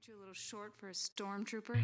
Aren't you a little short for a stormtrooper?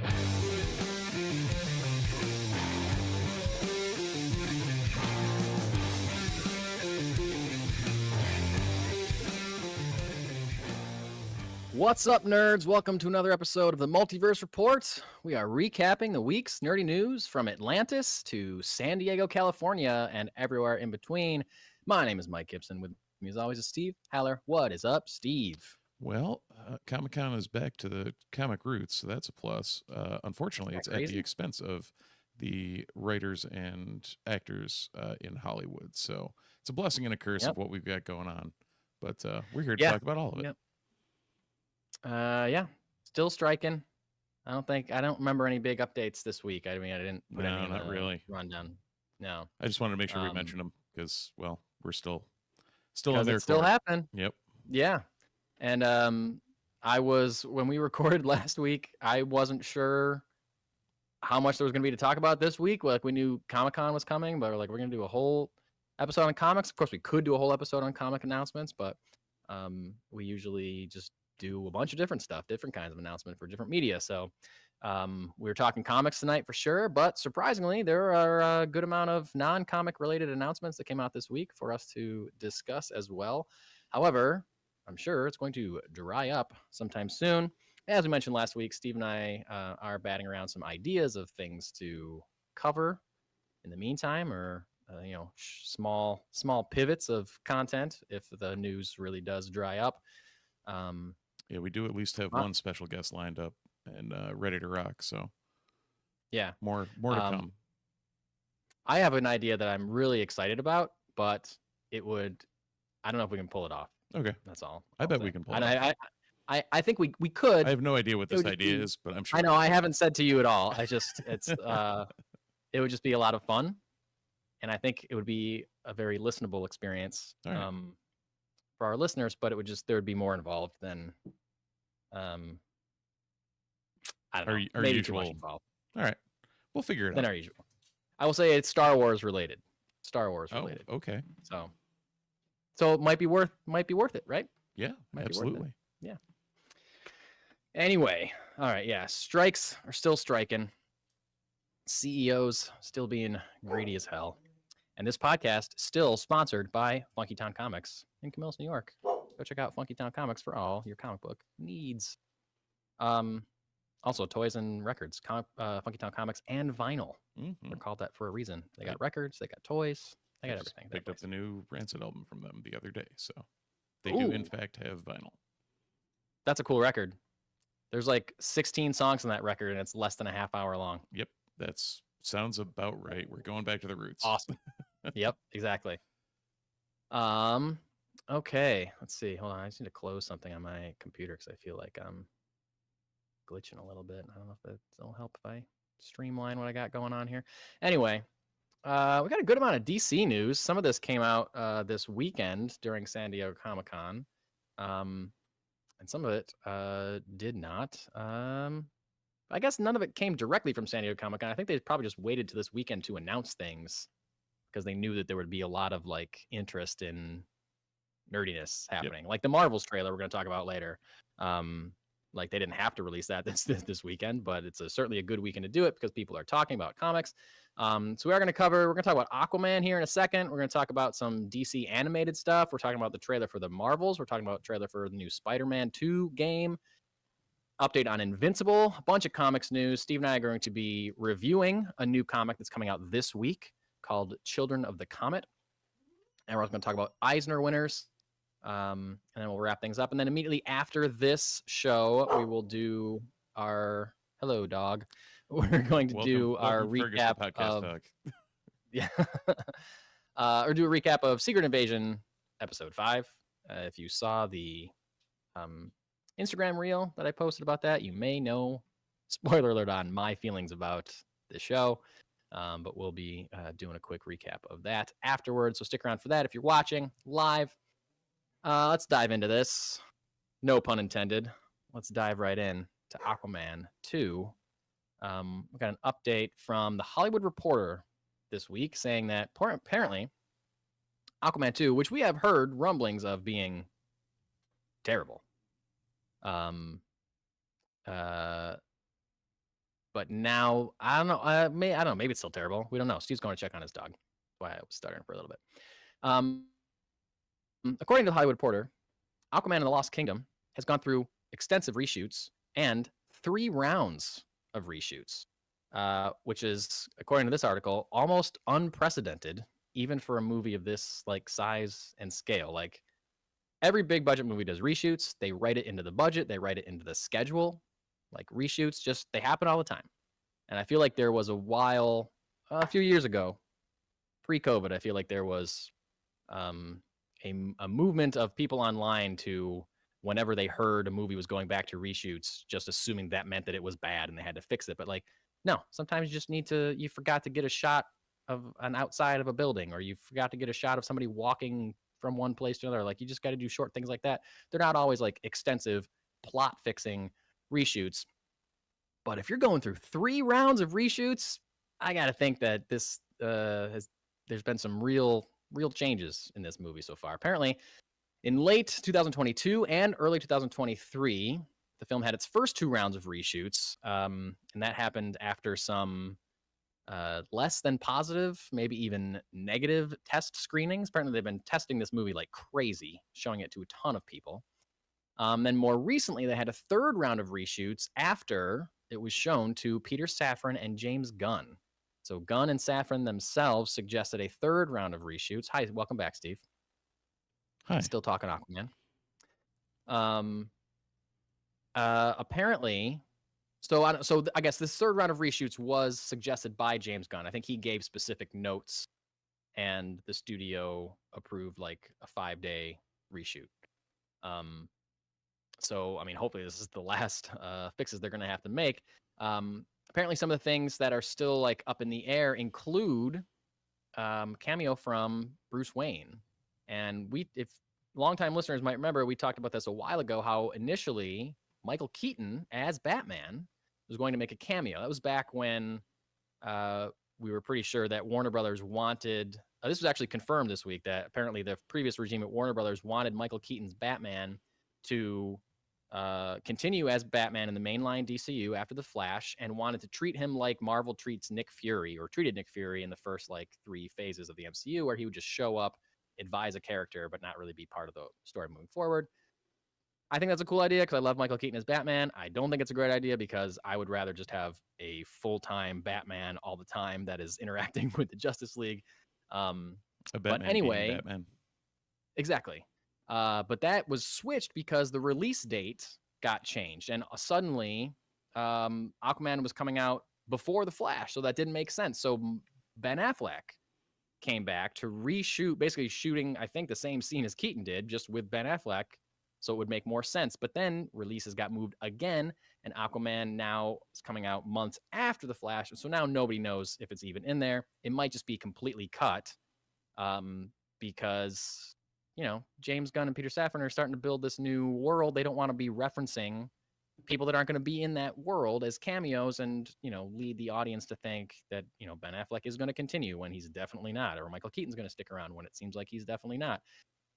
What's up, nerds? Welcome to another episode of the Multiverse Report. We are recapping the week's nerdy news from Atlantis to San Diego, California, and everywhere in between. My name is Mike Gibson. With me, as always, is Steve Haller. What is up, Steve? Well, Comic-Con is back to the comic roots, so that's a plus. Unfortunately, it's at the expense of the writers and actors in Hollywood. So it's a blessing and a curse of what we've got going on. But we're here to talk about all of it. Still striking. I don't remember any big updates this week. I mean, I didn't put any not really rundown. No. I just wanted to make sure we mentioned them because, well, we're still in there. Still happening. Yep. Yeah. And when we recorded last week, I wasn't sure how much there was going to be to talk about this week. Like, we knew Comic-Con was coming, but we're going to do a whole episode on comics. Of course, we could do a whole episode on comic announcements, but we usually just do a bunch of different stuff, different kinds of announcements for different media. So we were talking comics tonight for sure, but surprisingly, there are a good amount of non-comic related announcements that came out this week for us to discuss as well. However, I'm sure it's going to dry up sometime soon. As we mentioned last week, Steve and I are batting around some ideas of things to cover in the meantime, or small pivots of content if the news really does dry up. Yeah, we do at least have one special guest lined up and ready to rock. So yeah, more to come. I have an idea that I'm really excited about, but I don't know if we can pull it off. Okay, that's all. I bet we can pull it off. I think we could. I have no idea what this idea is, but I'm sure. I know I haven't said to you at all. It would just be a lot of fun, and I think it would be a very listenable experience for our listeners. But there would be more involved than I don't know. Our maybe usual. Too much involved. All right, we'll figure it out. Than our usual. I will say it's Star Wars related. Oh, okay. So it might be worth it, right? Yeah, absolutely. Yeah. Anyway, all right, yeah. Strikes are still striking. CEOs still being greedy as hell. And this podcast still sponsored by Funky Town Comics in Camillus, New York. Go check out Funky Town Comics for all your comic book needs. Also, toys and records. Funky Town Comics and vinyl. Mm-hmm. They're called that for a reason. They got records. They got toys. They got everything. Picked up the new Rancid album from them the other day, so they do in fact have vinyl. That's a cool record. There's like 16 songs on that record, and it's less than a half hour long. Yep, that sounds about right. We're going back to the roots. Awesome. Yep, exactly. Okay, let's see. Hold on, I just need to close something on my computer because I feel like I'm glitching a little bit. I don't know if it'll help if I streamline what I got going on here. Anyway. We got a good amount of DC news. Some of this came out this weekend during San Diego Comic-Con, and some of it did not. I guess none of it came directly from San Diego Comic-Con. I think they probably just waited to this weekend to announce things because they knew that there would be a lot of interest in nerdiness happening. Like the Marvels trailer we're going to talk about later. They didn't have to release that this weekend, but it's certainly a good weekend to do it because people are talking about comics. So we're going to talk about Aquaman here in a second. We're going to talk about some DC animated stuff. We're talking about the trailer for the Marvels. We're talking about the trailer for the new Spider-Man 2 game. Update on Invincible. A bunch of comics news. Steve and I are going to be reviewing a new comic that's coming out this week called Children of the Comet. And we're also going to talk about Eisner Winners. And then we'll wrap things up. And then immediately after this show, we will do our hello dog. We're going to do our recap of dog. Yeah, or do a recap of Secret Invasion episode 5. If you saw the Instagram reel that I posted about that, you may know. Spoiler alert on my feelings about the show. But we'll be doing a quick recap of that afterwards. So stick around for that if you're watching live. Let's dive into this. No pun intended. Let's dive right in to Aquaman 2. We got an update from the Hollywood Reporter this week saying that apparently Aquaman 2, which we have heard rumblings of being terrible, But now I don't know. I don't know. Maybe it's still terrible. We don't know. Steve's going to check on his dog. That's why I was stuttering for a little bit. According to the Hollywood Reporter, Aquaman and the Lost Kingdom has gone through extensive reshoots and 3 rounds of reshoots, which is, according to this article, almost unprecedented, even for a movie of this like size and scale. Like every big budget movie does reshoots. They write it into the budget. They write it into the schedule. Like reshoots, just they happen all the time. And I feel like there was a few years ago, pre-COVID, I feel like there was a movement of people online to, whenever they heard a movie was going back to reshoots, just assuming that meant that it was bad and they had to fix it. But like, no, sometimes you forgot to get a shot of an outside of a building, or you forgot to get a shot of somebody walking from one place to another. Like you just got to do short things like that. They're not always like extensive plot fixing reshoots. But if you're going through 3 rounds of reshoots, I got to think that this there's been some real changes in this movie so far. Apparently, in late 2022 and early 2023, the film had its first 2 rounds of reshoots, and that happened after some less than positive, maybe even negative test screenings. Apparently, they've been testing this movie like crazy, showing it to a ton of people. Then more recently, they had a 3rd round of reshoots after it was shown to Peter Safran and James Gunn. So Gunn and Safran themselves suggested a 3rd round of reshoots. Hi, welcome back, Steve. Hi. Still talking Aquaman. Apparently, so I guess this 3rd round of reshoots was suggested by James Gunn. I think he gave specific notes, and the studio approved like a 5-day reshoot. So, I mean, hopefully this is the last fixes they're going to have to make. Apparently, some of the things that are still like up in the air include cameo from Bruce Wayne. And if longtime listeners might remember, we talked about this a while ago, how initially Michael Keaton as Batman was going to make a cameo. That was back when we were pretty sure that Warner Brothers wanted, this was actually confirmed this week, that apparently the previous regime at Warner Brothers wanted Michael Keaton's Batman to continue as Batman in the mainline DCU after The Flash, and wanted to treat him like Marvel treats Nick Fury, or treated Nick Fury in the first like 3 phases of the MCU, where he would just show up, advise a character, but not really be part of the story moving forward. I think that's a cool idea because I love Michael Keaton as Batman. I don't think it's a great idea because I would rather just have a full-time Batman all the time that is interacting with the Justice League. But anyway, Batman. Exactly. But that was switched because the release date got changed, and suddenly Aquaman was coming out before The Flash, so that didn't make sense. So Ben Affleck came back to reshoot, basically shooting, I think, the same scene as Keaton did, just with Ben Affleck, so it would make more sense. But then releases got moved again, and Aquaman now is coming out months after The Flash, so now nobody knows if it's even in there. It might just be completely cut, because, you know, James Gunn and Peter Safran are starting to build this new world. They don't want to be referencing people that aren't going to be in that world as cameos and, you know, lead the audience to think that, you know, Ben Affleck is going to continue when he's definitely not, or Michael Keaton's going to stick around when it seems like he's definitely not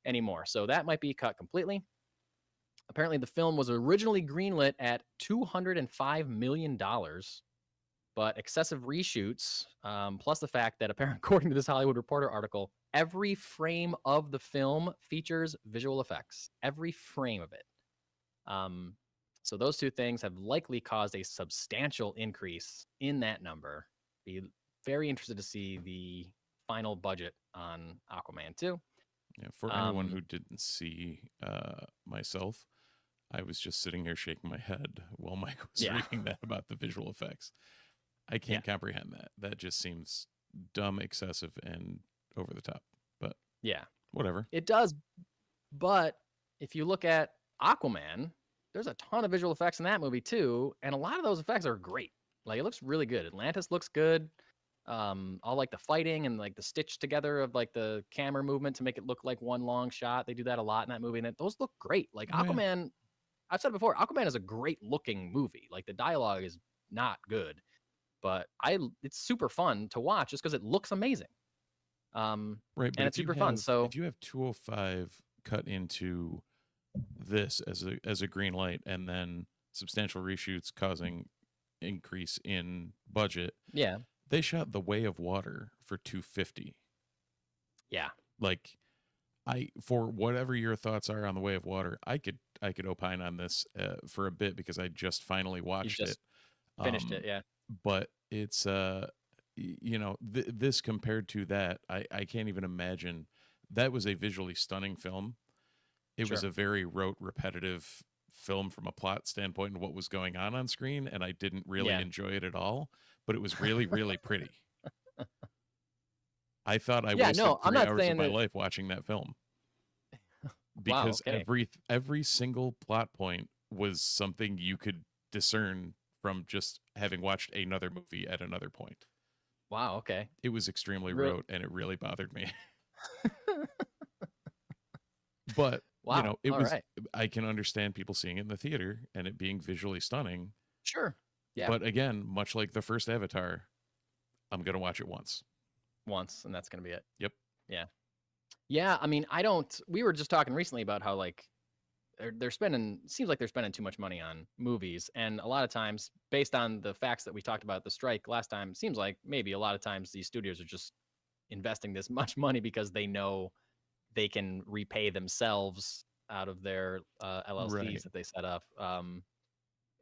anymore. So that might be cut completely. Apparently the film was originally greenlit at $205 million, but excessive reshoots, plus the fact that apparently, according to this Hollywood Reporter article, every frame of the film features visual effects. Every frame of it. So those 2 things have likely caused a substantial increase in that number. Be very interested to see the final budget on Aquaman 2. Yeah, for anyone who didn't see myself, I was just sitting here shaking my head while Mike was reading that about the visual effects. I can't comprehend that. That just seems dumb, excessive, and over the top. But yeah, whatever. It does. But if you look at Aquaman, there's a ton of visual effects in that movie too, and a lot of those effects are great. Like, it looks really good. Atlantis looks good. All like the fighting and like the stitch together of like the camera movement to make it look like one long shot. They do that a lot in that movie, and those look great. Like Aquaman, I've said it before, Aquaman is a great looking movie. Like, the dialogue is not good, but it's super fun to watch just because it looks amazing. Right, but and it's super fun. So if you have 205 cut into this as a green light, and then substantial reshoots causing increase in budget. Yeah. They shot The Way of Water for $250. Yeah. Like, for whatever your thoughts are on The Way of Water, I could opine on this for a bit because I just finally watched it. Finished it, yeah. But it's this compared to that, I can't even imagine. That was a visually stunning film. It was a very rote, repetitive film from a plot standpoint and what was going on screen, and I didn't really enjoy it at all. But it was really, really pretty. I thought I wasted 3 hours of my life watching that film because every single plot point was something you could discern from just having watched another movie at another point. Wow, okay. It was extremely rote, and it really bothered me. But, it was. Right. I can understand people seeing it in the theater and it being visually stunning. Sure. Yeah. But again, much like the first Avatar, I'm going to watch it once, and that's going to be it. Yep. Yeah. Yeah, I mean, we were just talking recently about how, like, seems like they're spending too much money on movies. And a lot of times, based on the facts that we talked about at the strike last time, seems like maybe a lot of times these studios are just investing this much money because they know they can repay themselves out of their LLCs that they set up.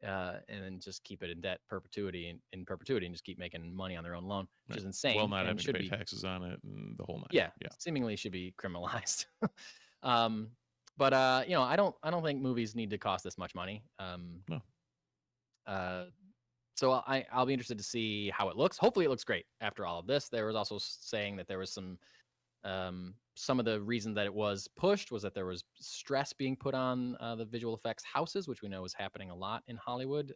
And then just keep it in perpetuity and just keep making money on their own loan, which is insane. Well, not having to pay taxes on it and the whole nine. Yeah. Seemingly should be criminalized. But I don't think movies need to cost this much money. No. So I'll be interested to see how it looks. Hopefully it looks great after all of this. There was also saying that there was some of the reason that it was pushed was that there was stress being put on the visual effects houses, which we know is happening a lot in Hollywood.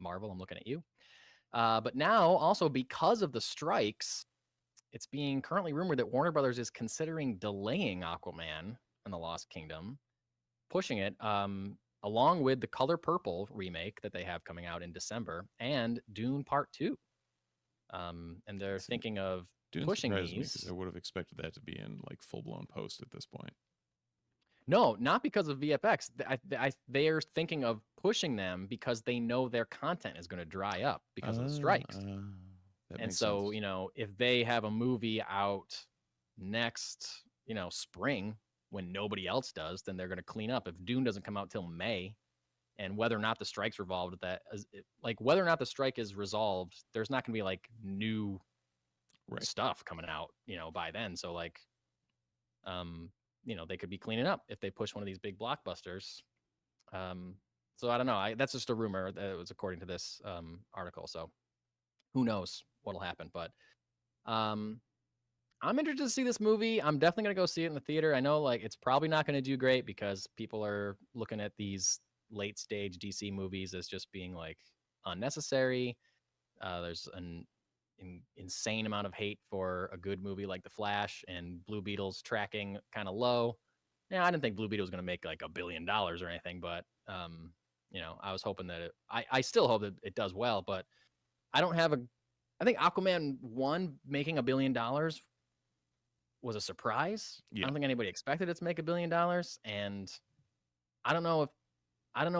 Marvel, I'm looking at you. But now also because of the strikes, it's being currently rumored that Warner Brothers is considering delaying Aquaman and the Lost Kingdom, pushing it along with the Color Purple remake that they have coming out in December and Dune Part 2. And they're thinking of pushing these. I would have expected that to be in like full-blown post at this point. No, not because of VFX. They are thinking of pushing them because they know their content is going to dry up because of the strikes. And so, sense. If they have a movie out next, spring when nobody else does, then they're going to clean up. If Dune doesn't come out till May, and whether or not the strike's resolved, whether or not the strike is resolved, there's not going to be like new stuff coming out, by then. So they could be cleaning up if they push one of these big blockbusters. So I don't know. That's just a rumor that it was according to this article. So who knows what'll happen, but I'm interested to see this movie. I'm definitely going to go see it in the theater. I know it's probably not going to do great because people are looking at these late stage DC movies as just being unnecessary. There's an insane amount of hate for a good movie like The Flash, and Blue Beetle's tracking kind of low. Yeah, I didn't think Blue Beetle was going to make $1 billion or anything, but I was hoping that I still hope that it does well, but I think Aquaman 1 making $1 billion was a surprise. Yeah. I don't think anybody expected it to make $1 billion, and I don't know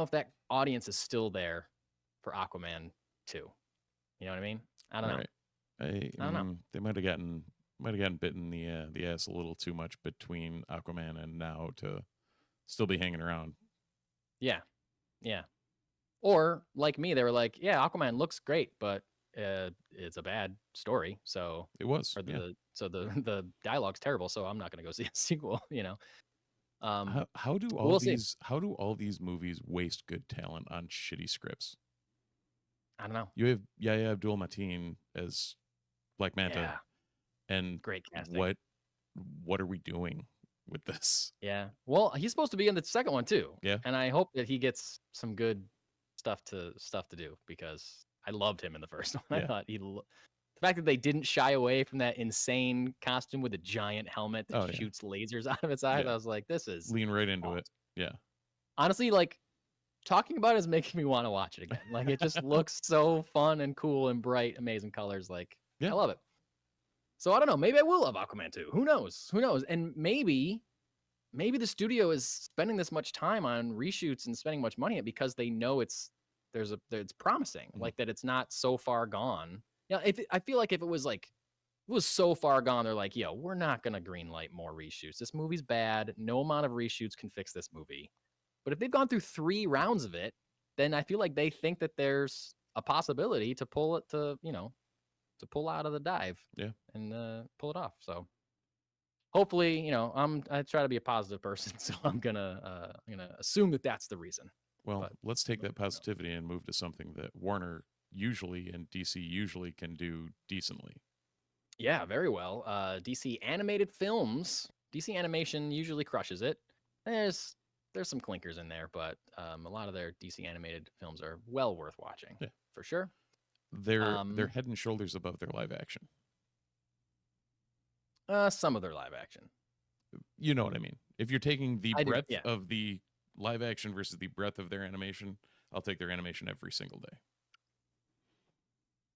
if that audience is still there for Aquaman 2. You know what I mean? I don't know. I don't know. They might have gotten bitten the ass a little too much between Aquaman and now to still be hanging around. Yeah. Or like me, they were like, "Yeah, Aquaman looks great, but it's a bad story." So it was. So the dialogue's terrible. So I'm not going to go see a sequel. How do all these movies waste good talent on shitty scripts? I don't know. You have Yahya Abdul-Mateen as Black Manta, and great casting. What are we doing with this? Yeah. Well, he's supposed to be in the second one too. Yeah. And I hope that he gets some good stuff to do because I loved him in the first one. I thought the fact that they didn't shy away from that insane costume with a giant helmet that shoots lasers out of its eyes. I was like, this is lean right into it. Yeah. Honestly, talking about it is making me want to watch it again. It just looks so fun and cool and bright, amazing colors. I love it. So I don't know. Maybe I will love Aquaman 2. Who knows? And maybe maybe the studio is spending this much time on reshoots and spending much money on it because they know it's promising, like that it's not so far gone. Yeah, I feel like if it was so far gone, they're like, yo, we're not gonna greenlight more reshoots. This movie's bad. No amount of reshoots can fix this movie. But if they've gone through 3 rounds of it, then I feel like they think that there's a possibility to pull it to pull out of the dive, and pull it off. So hopefully, I try to be a positive person, so I'm gonna assume that that's the reason. Well, But let's take that positivity and move to something that Warner usually and DC usually can do decently. yeah, very well. DC animated films, DC animation usually crushes it. There's some clinkers in there, but a lot of their DC animated films are well worth watching, for sure. They're head and shoulders above their live action. Some of their live action. You know what I mean? If you're taking the breadth yeah. of the live action versus the breadth of their animation, I'll take their animation every single day.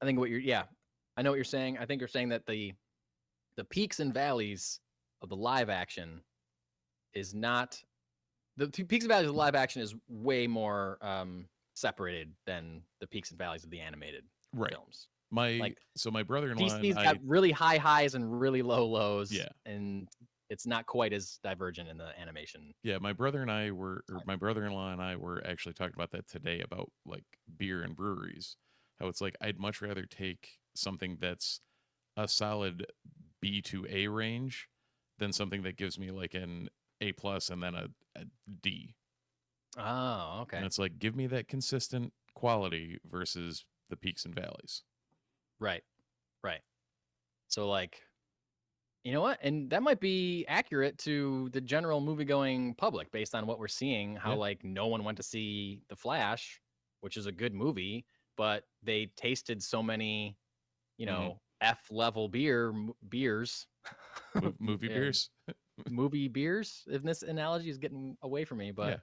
I think I know what you're saying. I think you're saying that the peaks and valleys of the live action is not the peaks and valleys of the live action is way more separated than the peaks and valleys of the animated films. My brother-in-law DC's and got really high highs and really low lows. Yeah. And it's not quite as divergent in the animation. Yeah, my brother-in-law and I were actually talking about that today, about like beer and breweries. How it's like I'd much rather take something that's a solid B to A range than something that gives me like an A+ and then a D. Oh, okay. And it's like, give me that consistent quality versus the peaks and valleys. Right. So like, you know what? And that might be accurate to the general movie-going public based on what we're seeing, how like no one went to see The Flash, which is a good movie, but they tasted so many, F-level beers. Movie beers? Movie beers, if this analogy is getting away from me, but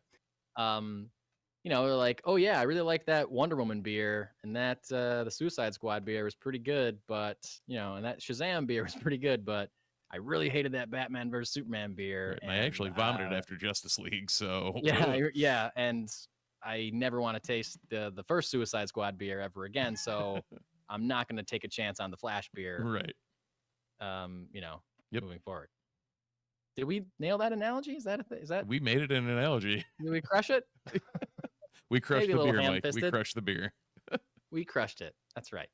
they're like, oh yeah, I really like that Wonder Woman beer, and that the Suicide Squad beer was pretty good, but and that Shazam beer was pretty good, but I really hated that Batman versus Superman beer. Right. And I actually vomited after Justice League, so yeah, and I never want to taste the first Suicide Squad beer ever again, so I'm not going to take a chance on the Flash beer. Right. Moving forward. Did we nail that analogy? Is that we made it an analogy? Did we crush it? We crushed the beer, Mike. We crushed the beer. We crushed it. That's right.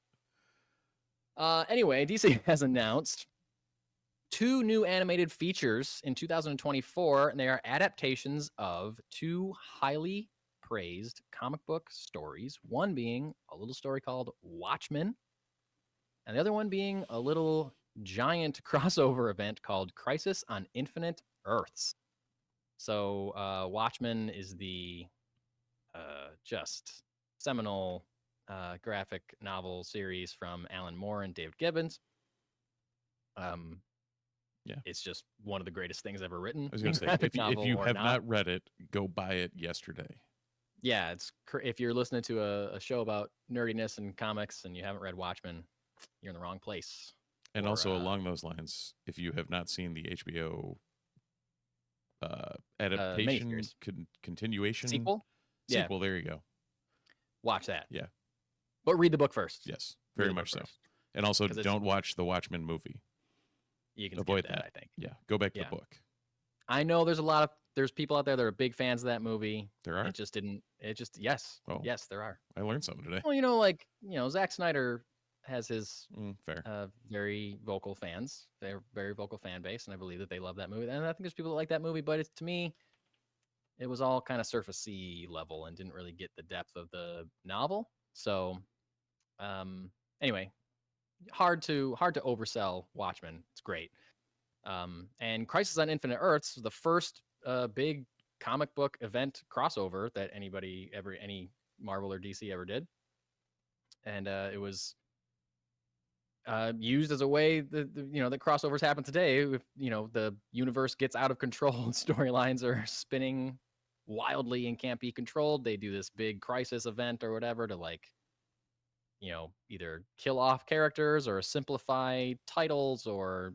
Anyway, DC has announced 2 new animated features in 2024, and they are adaptations of 2 highly praised comic book stories. One being a little story called Watchmen, and the other one being a little giant crossover event called Crisis on Infinite Earths. So Watchmen is the just seminal graphic novel series from Alan Moore and David Gibbons. It's just one of the greatest things ever written. I was going to say, if you have not read it, go buy it yesterday. Yeah, if you're listening to a show about nerdiness and comics and you haven't read Watchmen, you're in the wrong place. And also along those lines, if you have not seen the HBO adaptation, continuation, sequel, there you go. Watch that. Yeah. But read the book first. Yes, very much so. And also don't watch the Watchmen movie. You can avoid that, I think. Yeah, go back to the book. I know there's people out there that are big fans of that movie. There are? Yes. Oh, yes, there are. I learned something today. Well, Zack Snyder has his very vocal fans. They're very vocal fan base, and I believe that they love that movie. And I think there's people that like that movie, but to me, it was all kind of surface-y level and didn't really get the depth of the novel. So, anyway, hard to oversell Watchmen. It's great. And Crisis on Infinite Earths was the first big comic book event crossover that any Marvel or DC ever did. And it was used as a way that crossovers happen today. If the universe gets out of control and storylines are spinning wildly and can't be controlled, they do this big crisis event or whatever to either kill off characters or simplify titles or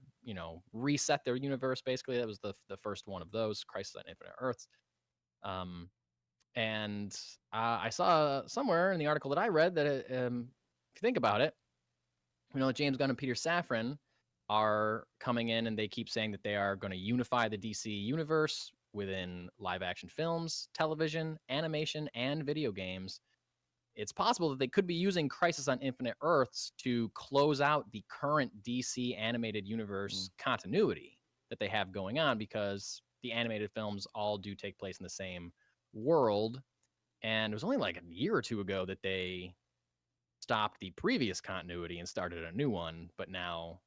reset their universe. Basically, that was the first one of those, Crisis on Infinite Earths. And I saw somewhere in the article that I read that if you think about it, James Gunn and Peter Safran are coming in, and they keep saying that they are going to unify the DC universe within live action films, television, animation, and video games. It's possible that they could be using Crisis on Infinite Earths to close out the current DC animated universe continuity that they have going on, because the animated films all do take place in the same world. And it was only like a year or two ago that they stopped the previous continuity and started a new one. But now,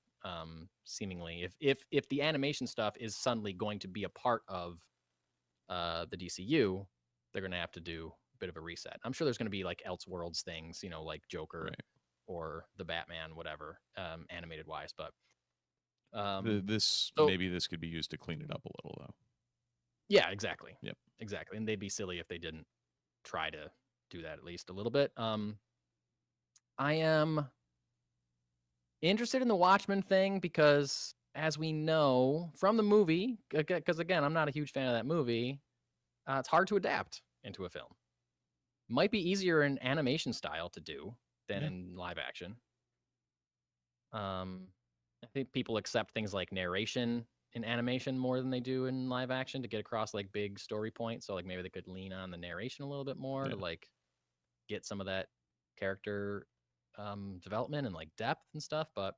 seemingly, if the animation stuff is suddenly going to be a part of the DCU, they're going to have to do bit of a reset. I'm sure there's going to be like Elseworlds things, like Joker or the Batman, whatever, animated wise. But maybe this could be used to clean it up a little, though. Yeah, exactly. Yep, exactly. And they'd be silly if they didn't try to do that at least a little bit. I am interested in the Watchmen thing because, as we know from the movie, because again, I'm not a huge fan of that movie, it's hard to adapt into a film. Might be easier in animation style to do than in live action. I think people accept things like narration in animation more than they do in live action to get across like big story points. So like maybe they could lean on the narration a little bit more to like get some of that character development and like depth and stuff. But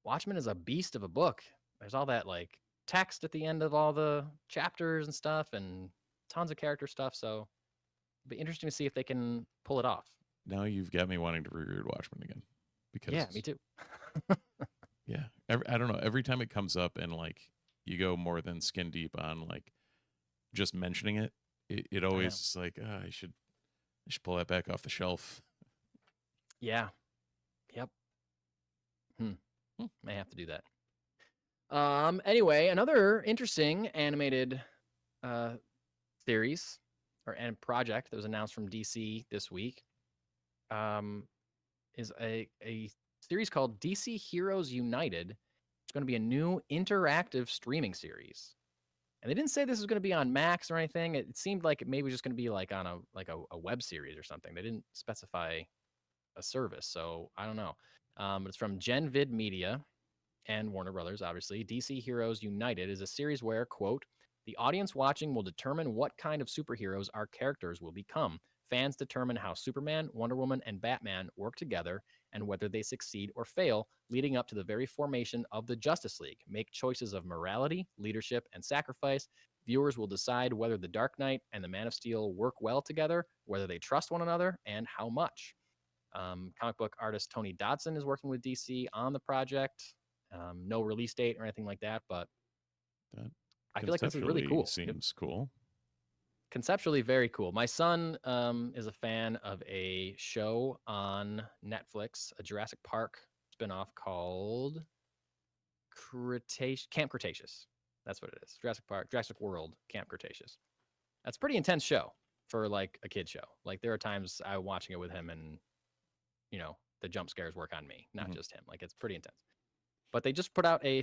Watchmen is a beast of a book. There's all that like text at the end of all the chapters and stuff, and tons of character stuff. So it'd be interesting to see if they can pull it off. Now you've got me wanting to reread Watchmen again. Because me too. Yeah, I don't know. Every time it comes up and like you go more than skin deep on like just mentioning it, it always is like, I should pull that back off the shelf. Yeah. Yep. May have to do that. Anyway, another interesting animated series and project that was announced from DC this week is a series called DC Heroes United. It's going to be a new interactive streaming series. And they didn't say this was going to be on Max or anything. It seemed like it maybe was just going to be like on a web series or something. They didn't specify a service, so I don't know. But it's from GenVid Media and Warner Brothers, obviously. DC Heroes United is a series where, quote, the audience watching will determine what kind of superheroes our characters will become. Fans determine how Superman, Wonder Woman, and Batman work together and whether they succeed or fail, leading up to the very formation of the Justice League. Make choices of morality, leadership, and sacrifice. Viewers will decide whether the Dark Knight and the Man of Steel work well together, whether they trust one another, and how much. Comic book artist Tony Dodson is working with DC on the project. No release date or anything like that, but I feel like this is really cool. Seems cool. Conceptually very cool. My son is a fan of a show on Netflix, a Jurassic Park spinoff called Camp Cretaceous. That's what it is. Jurassic World, Camp Cretaceous. That's a pretty intense show for like a kid show. Like there are times I'm watching it with him and the jump scares work on me, not just him. Like it's pretty intense. But they just put out an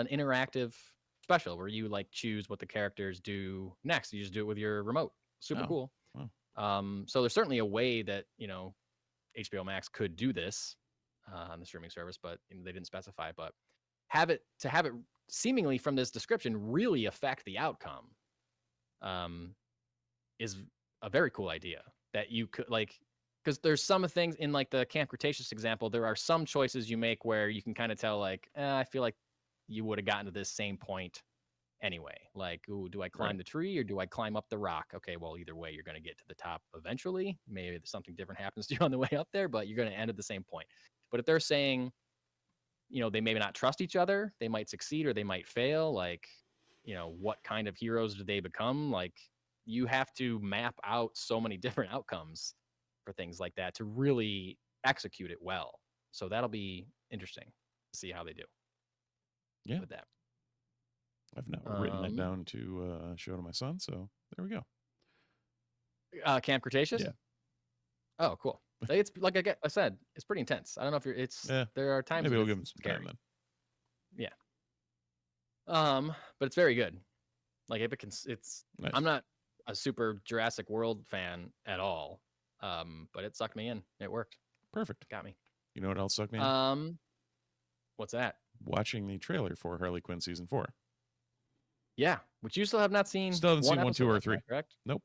interactive special where you like choose what the characters do next. You just do it with your remote. Super cool. Wow. So there's certainly a way that HBO Max could do this on the streaming service, but they didn't specify. But have it seemingly from this description really affect the outcome is a very cool idea that you could like. Because there's some things in like the Camp Cretaceous example, there are some choices you make where you can kind of tell like, I feel like you would have gotten to this same point anyway. Like, ooh, do I climb the tree or do I climb up the rock? Okay, well, either way, you're going to get to the top eventually. Maybe something different happens to you on the way up there, but you're going to end at the same point. But if they're saying, they maybe not trust each other, they might succeed or they might fail. Like, what kind of heroes do they become? Like, you have to map out so many different outcomes for things like that to really execute it well. So that'll be interesting to see how they do with that. I've now written it down to show to my son, so there we go. Camp Cretaceous? Yeah. Oh, cool. It's like I said, it's pretty intense. I don't know if there are times maybe we'll give him some time then. Yeah. But it's very good. Like if it can, it's. Nice. I'm not a super Jurassic World fan at all. But it sucked me in. It worked. Perfect. Got me. You know what else sucked me in? What's that? Watching the trailer for Harley Quinn season 4. Yeah, which you still have not seen. Still haven't seen 1, 2, or 3. Correct? Nope.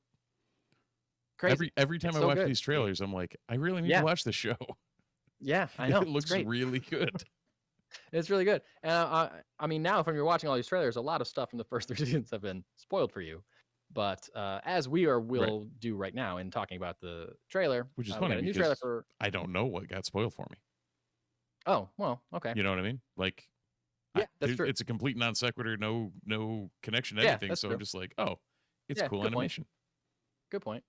Crazy. Every time I watch these trailers, I'm like, I really need to watch this show. Yeah, I know. It looks really good. It's really good. And I mean, now from you're watching all these trailers, a lot of stuff from the first 3 seasons have been spoiled for you. But as will do right now in talking about the trailer, which is funny, a new trailer for. I don't know what got spoiled for me. Oh well, okay. You know what I mean? Like, yeah, that's true. It's a complete non sequitur, no connection to anything. So true. I'm just like, oh, it's cool animation. Good point.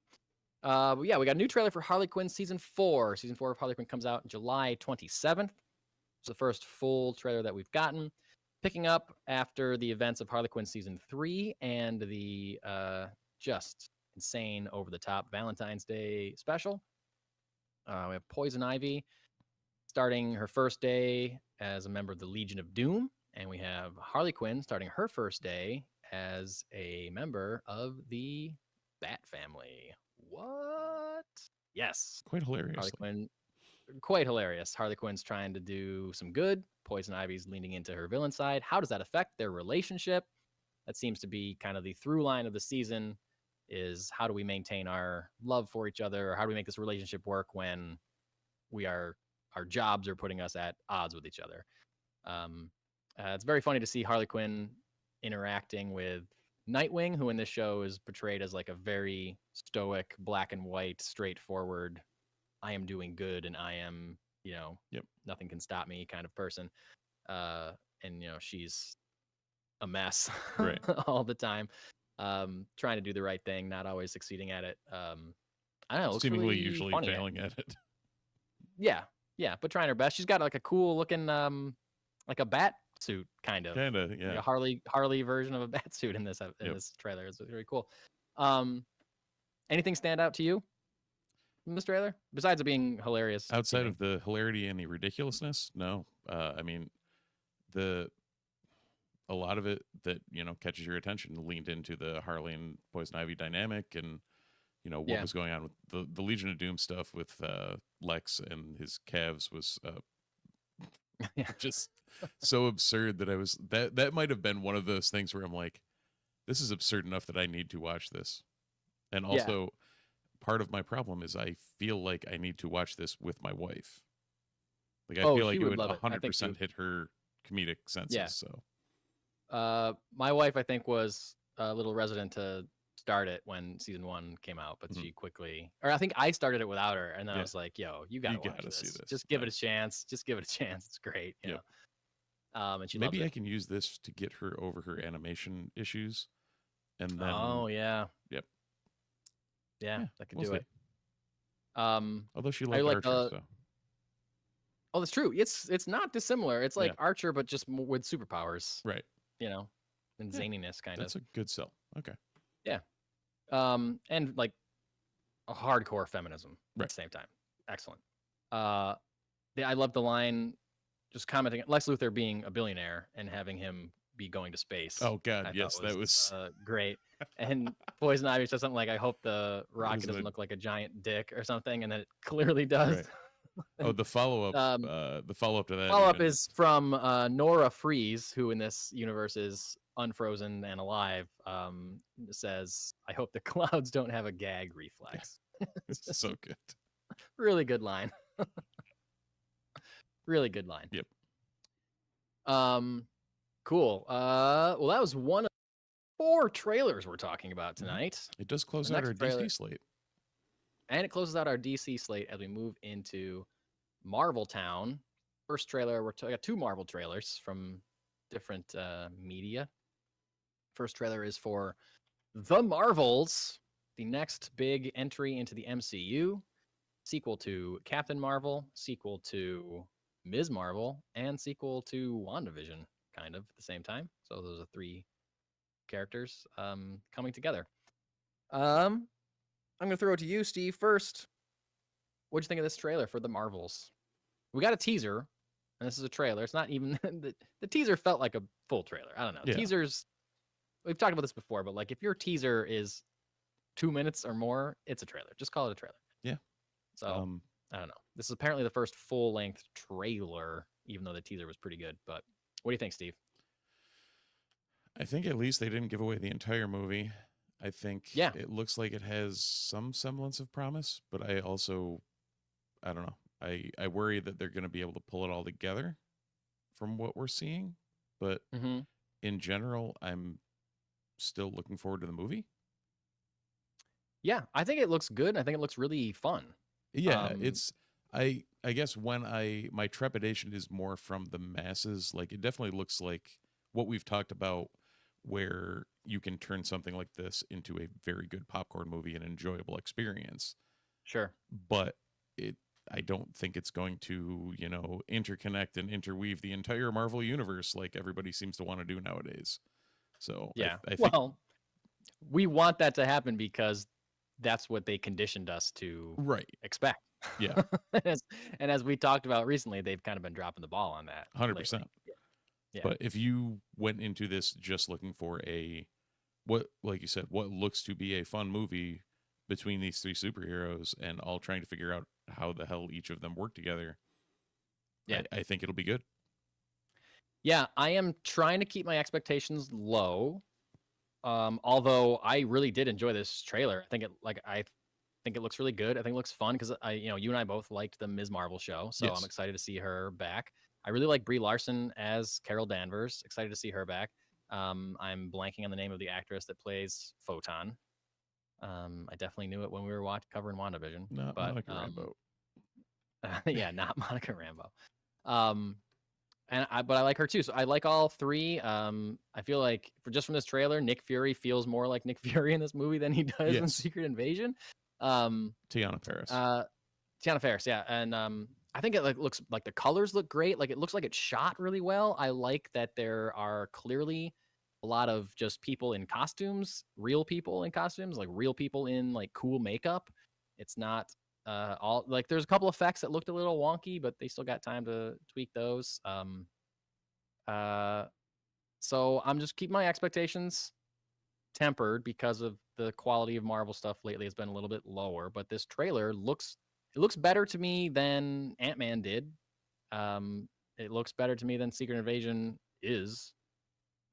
But yeah, we got a new trailer for Harley Quinn season 4. Season 4 of Harley Quinn comes out July 27th. It's the first full trailer that we've gotten, picking up after the events of Harley Quinn season 3 and the just insane, over the top Valentine's Day special. We have Poison Ivy starting her first day as a member of the Legion of Doom, and we have Harley Quinn starting her first day as a member of the Bat family. What? Yes. Quite hilarious. Harley Quinn, quite hilarious. Harley Quinn's trying to do some good. Poison Ivy's leaning into her villain side. How does that affect their relationship? That seems to be kind of the through line of the season, is how do we maintain our love for each other? Or how do we make this relationship work when our jobs are putting us at odds with each other? It's very funny to see Harley Quinn interacting with Nightwing, who in this show is portrayed as like a very stoic, black and white, straightforward, I am doing good and I am, nothing can stop me kind of person. And, she's a mess all the time, trying to do the right thing, not always succeeding at it. I don't know. Seemingly really usually failing at it. Yeah, but trying her best. She's got like a cool looking, like a bat suit kind of, yeah, like a Harley version of a bat suit in this this trailer. It's very cool. Anything stand out to you in this trailer besides it being hilarious? Outside of the hilarity and the ridiculousness, no. I mean, a lot of it that catches your attention leaned into the Harley and Poison Ivy dynamic, and what was going on with the Legion of Doom stuff with Lex and his calves was just so absurd that that might have been one of those things where I'm like, this is absurd enough that I need to watch this. And also part of my problem is I feel like I need to watch this with my wife. Like I feel like it would 100% hit her comedic senses. Yeah. So my wife, I think, was a little resident to start it when season 1 came out, but she quickly, or I think I started it without her, and then I was like, yo, you gotta watch this. See this. Just give it a chance. It's great. You know? And she maybe loved I can use this to get her over her animation issues. And then that could do it. Although she loves Archer, so. Oh, that's true. It's not dissimilar. It's like Archer, but just with superpowers, right? And zaniness kind of. That's a good sell. Okay. Yeah. And like a hardcore feminism at the same time. Excellent. I love the line, just commenting Lex Luthor being a billionaire and having him be going to space. Oh God, yes, that was great. And Poison Ivy says something like, "I hope the rocket doesn't look like a giant dick or something," and then it clearly does. Right. Oh, the follow-up. The follow-up to that. Follow-up is from Nora Freeze, who in this universe is unfrozen and alive. Says, "I hope the clouds don't have a gag reflex." It's so good. Really good line. Really good line. Yep. Cool. Well, that was one of 4 trailers we're talking about tonight. It does close out our DC slate. And it closes out our DC slate as we move into Marvel Town. First trailer, we got 2 Marvel trailers from different media. First trailer is for The Marvels, the next big entry into the MCU, sequel to Captain Marvel, sequel to Ms. Marvel, and sequel to WandaVision, kind of at the same time. So those are 3 characters coming together. I'm going to throw it to you, Steve, first. What'd you think of this trailer for The Marvels? We got a teaser and this is a trailer. It's not even the teaser felt like a full trailer. I don't know. Yeah. Teasers, we've talked about this before, but like if your teaser is 2 minutes or more, it's a trailer. Just call it a trailer. Yeah. So I don't know. This is apparently the first full-length trailer, even though the teaser was pretty good. But what do you think, Steve? I think at least they didn't give away the entire movie. I think it looks like it has some semblance of promise, but I don't know. I worry that they're going to be able to pull it all together from what we're seeing. But in general, I'm still looking forward to the movie. Yeah, I think it looks good. I think it looks really fun. Yeah, I guess when my trepidation is more from the masses. Like, it definitely looks like what we've talked about, where you can turn something like this into a very good popcorn movie and enjoyable experience. Sure. But I don't think it's going to, interconnect and interweave the entire Marvel universe like everybody seems to want to do nowadays. So yeah, I think, well, we want that to happen because that's what they conditioned us to expect. Yeah. and as we talked about recently, they've kind of been dropping the ball on that. 100%. Yeah. But if you went into this just looking for like you said, what looks to be a fun movie between these three superheroes and all trying to figure out how the hell each of them work together, I think it'll be good. Yeah, I am trying to keep my expectations low. Although I really did enjoy this trailer. I think it looks really good. I think it looks fun because you and I both liked the Ms. Marvel show, so I'm excited to see her back. I really like Brie Larson as Carol Danvers. Excited to see her back. I'm blanking on the name of the actress that plays Photon. I definitely knew it when we were covering WandaVision. Not Monica Rambeau. Yeah, not Monica Rambeau. But I like her too. So I like all three. I feel like from this trailer, Nick Fury feels more like Nick Fury in this movie than he does in Secret Invasion. Teyonah Parris. Teyonah Parris, yeah. And I think it looks like the colors look great. Like, it looks like it's shot really well. I like that there are clearly a lot of just people in costumes, real people in costumes, like real people in like cool makeup. It's not all like, there's a couple effects that looked a little wonky, but they still got time to tweak those. So I'm just keeping my expectations tempered because of the quality of Marvel stuff lately has been a little bit lower, but this trailer looks better to me than Ant-Man did. It looks better to me than Secret Invasion is.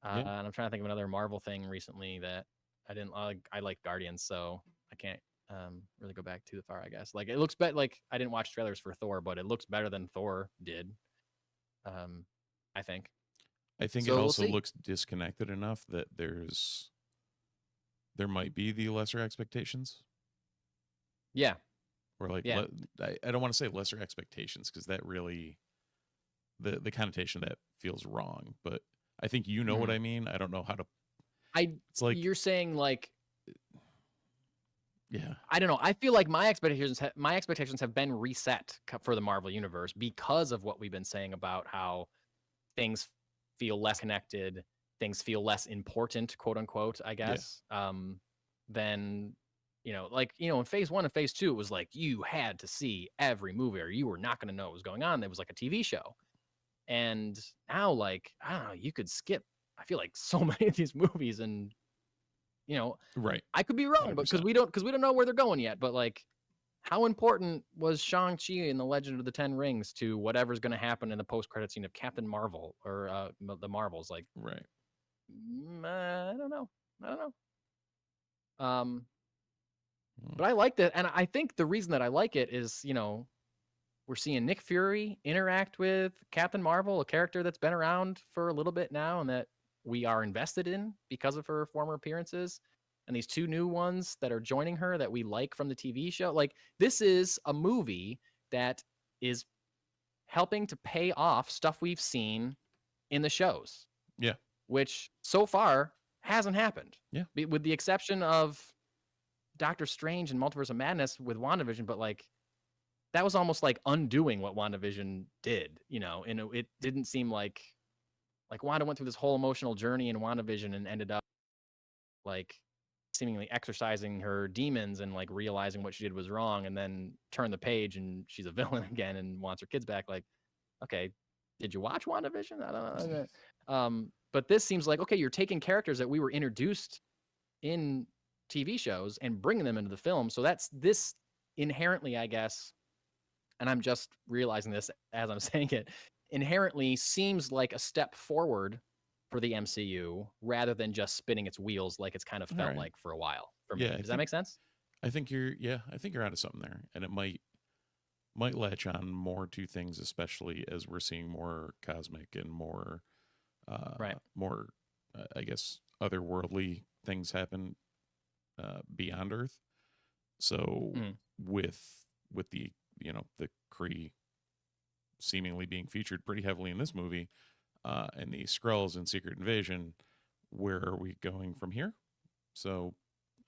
And I'm trying to think of another Marvel thing recently that I didn't like. I like Guardians, so I can't really go back too far, I guess. Like, it looks better. Like, I didn't watch trailers for Thor, but it looks better than Thor did. I think. So it also looks disconnected enough that there might be the lesser expectations. Yeah. Or like, I don't want to say lesser expectations because that really, the connotation of that feels wrong. But I think you know what I mean. I don't know how to. It's like you're saying, like, yeah. I don't know. I feel like my expectations have been reset for the Marvel universe because of what we've been saying about how things feel less connected, things feel less important, quote unquote, I guess. Than, in phase 1 and phase 2, it was like you had to see every movie or you were not going to know what was going on. It was like a TV show. And now, like, I don't know, you could skip, I feel like, so many of these movies and, right. I could be wrong, 100%. But because we don't know where they're going yet. But like, how important was Shang-Chi and the Legend of the Ten Rings to whatever's going to happen in the post-credit scene of Captain Marvel or the Marvels? Like, right. I don't know. But I like that, and I think the reason that I like it is, we're seeing Nick Fury interact with Captain Marvel, a character that's been around for a little bit now and that we are invested in because of her former appearances, and these two new ones that are joining her that we like from the TV show. Like, this is a movie that is helping to pay off stuff we've seen in the shows. Yeah. Which so far hasn't happened. Yeah. With the exception of Doctor Strange and Multiverse of Madness with WandaVision, but like, that was almost like undoing what WandaVision did, and it didn't seem like Wanda went through this whole emotional journey in WandaVision and ended up like seemingly exercising her demons and like realizing what she did was wrong, and then turned the page and she's a villain again and wants her kids back. Like, okay, did you watch WandaVision? I don't know. But this seems like, okay, you're taking characters that we were introduced in TV shows and bringing them into the film. So this inherently, I guess, and I'm just realizing this as I'm saying it, inherently seems like a step forward for the MCU rather than just spinning its wheels like it's kind of felt like for a while for me. Does that make sense? I think you're onto something there, and it might latch on more to things, especially as we're seeing more cosmic and more more I guess otherworldly things happen beyond Earth. So with the the Kree seemingly being featured pretty heavily in this movie, and the Skrulls in Secret Invasion, where are we going from here? So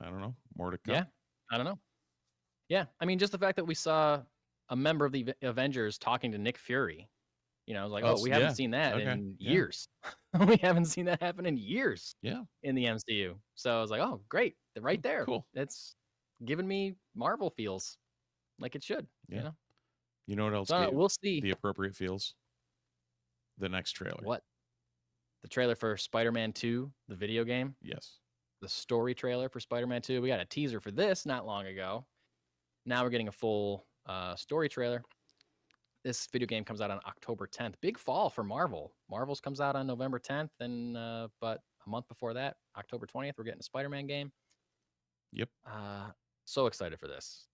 I don't know, more to come. Yeah, I don't know. Yeah, I mean, just the fact that we saw a member of the Avengers talking to Nick Fury, I was like, we haven't seen that in years. We haven't seen that happen in years. Yeah, in the MCU. So I was like, oh, great, they're right there. Cool. It's giving me Marvel feels like it should. Yeah. You know what else? So, we'll see the appropriate feels. The next trailer. What? The trailer for Spider-Man 2, the video game? Yes. The story trailer for Spider-Man 2. We got a teaser for this not long ago. Now we're getting a full story trailer. This video game comes out on October 10th. Big fall for Marvel. Marvel's comes out on November 10th, and but a month before that, October 20th, we're getting a Spider-Man game. Yep. So excited for this.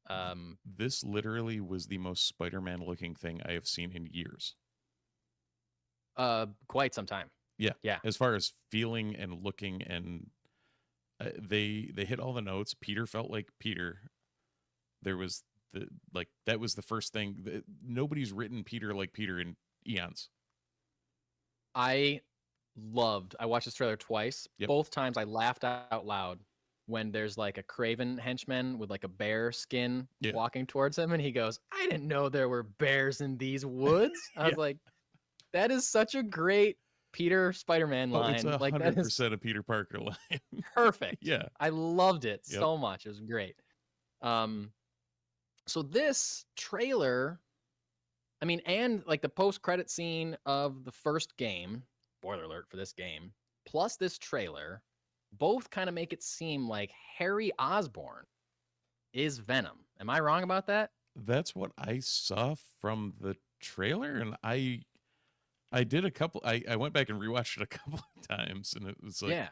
This literally was the most Spider-Man looking thing I have seen in years. Quite some time. Yeah. As far as feeling and looking, and they hit all the notes. Peter felt like Peter. There was that was the first thing. Nobody's written Peter like Peter in eons. I watched this trailer twice. Yep. Both times I laughed out loud when there's like a Craven henchman with like a bear skin walking towards him, and he goes, "I didn't know there were bears in these woods." I was like, that is such a great Peter Spider-Man line. It's 100% a Peter Parker line. Perfect. Yeah. I loved it so much. It was great. So this trailer, I mean, and like the post-credit scene of the first game, spoiler alert for this game, plus this trailer, both kind of make it seem like Harry Osborn is Venom. Am I wrong about that? That's what I saw from the trailer, and I did I went back and rewatched it a couple of times, and it was like,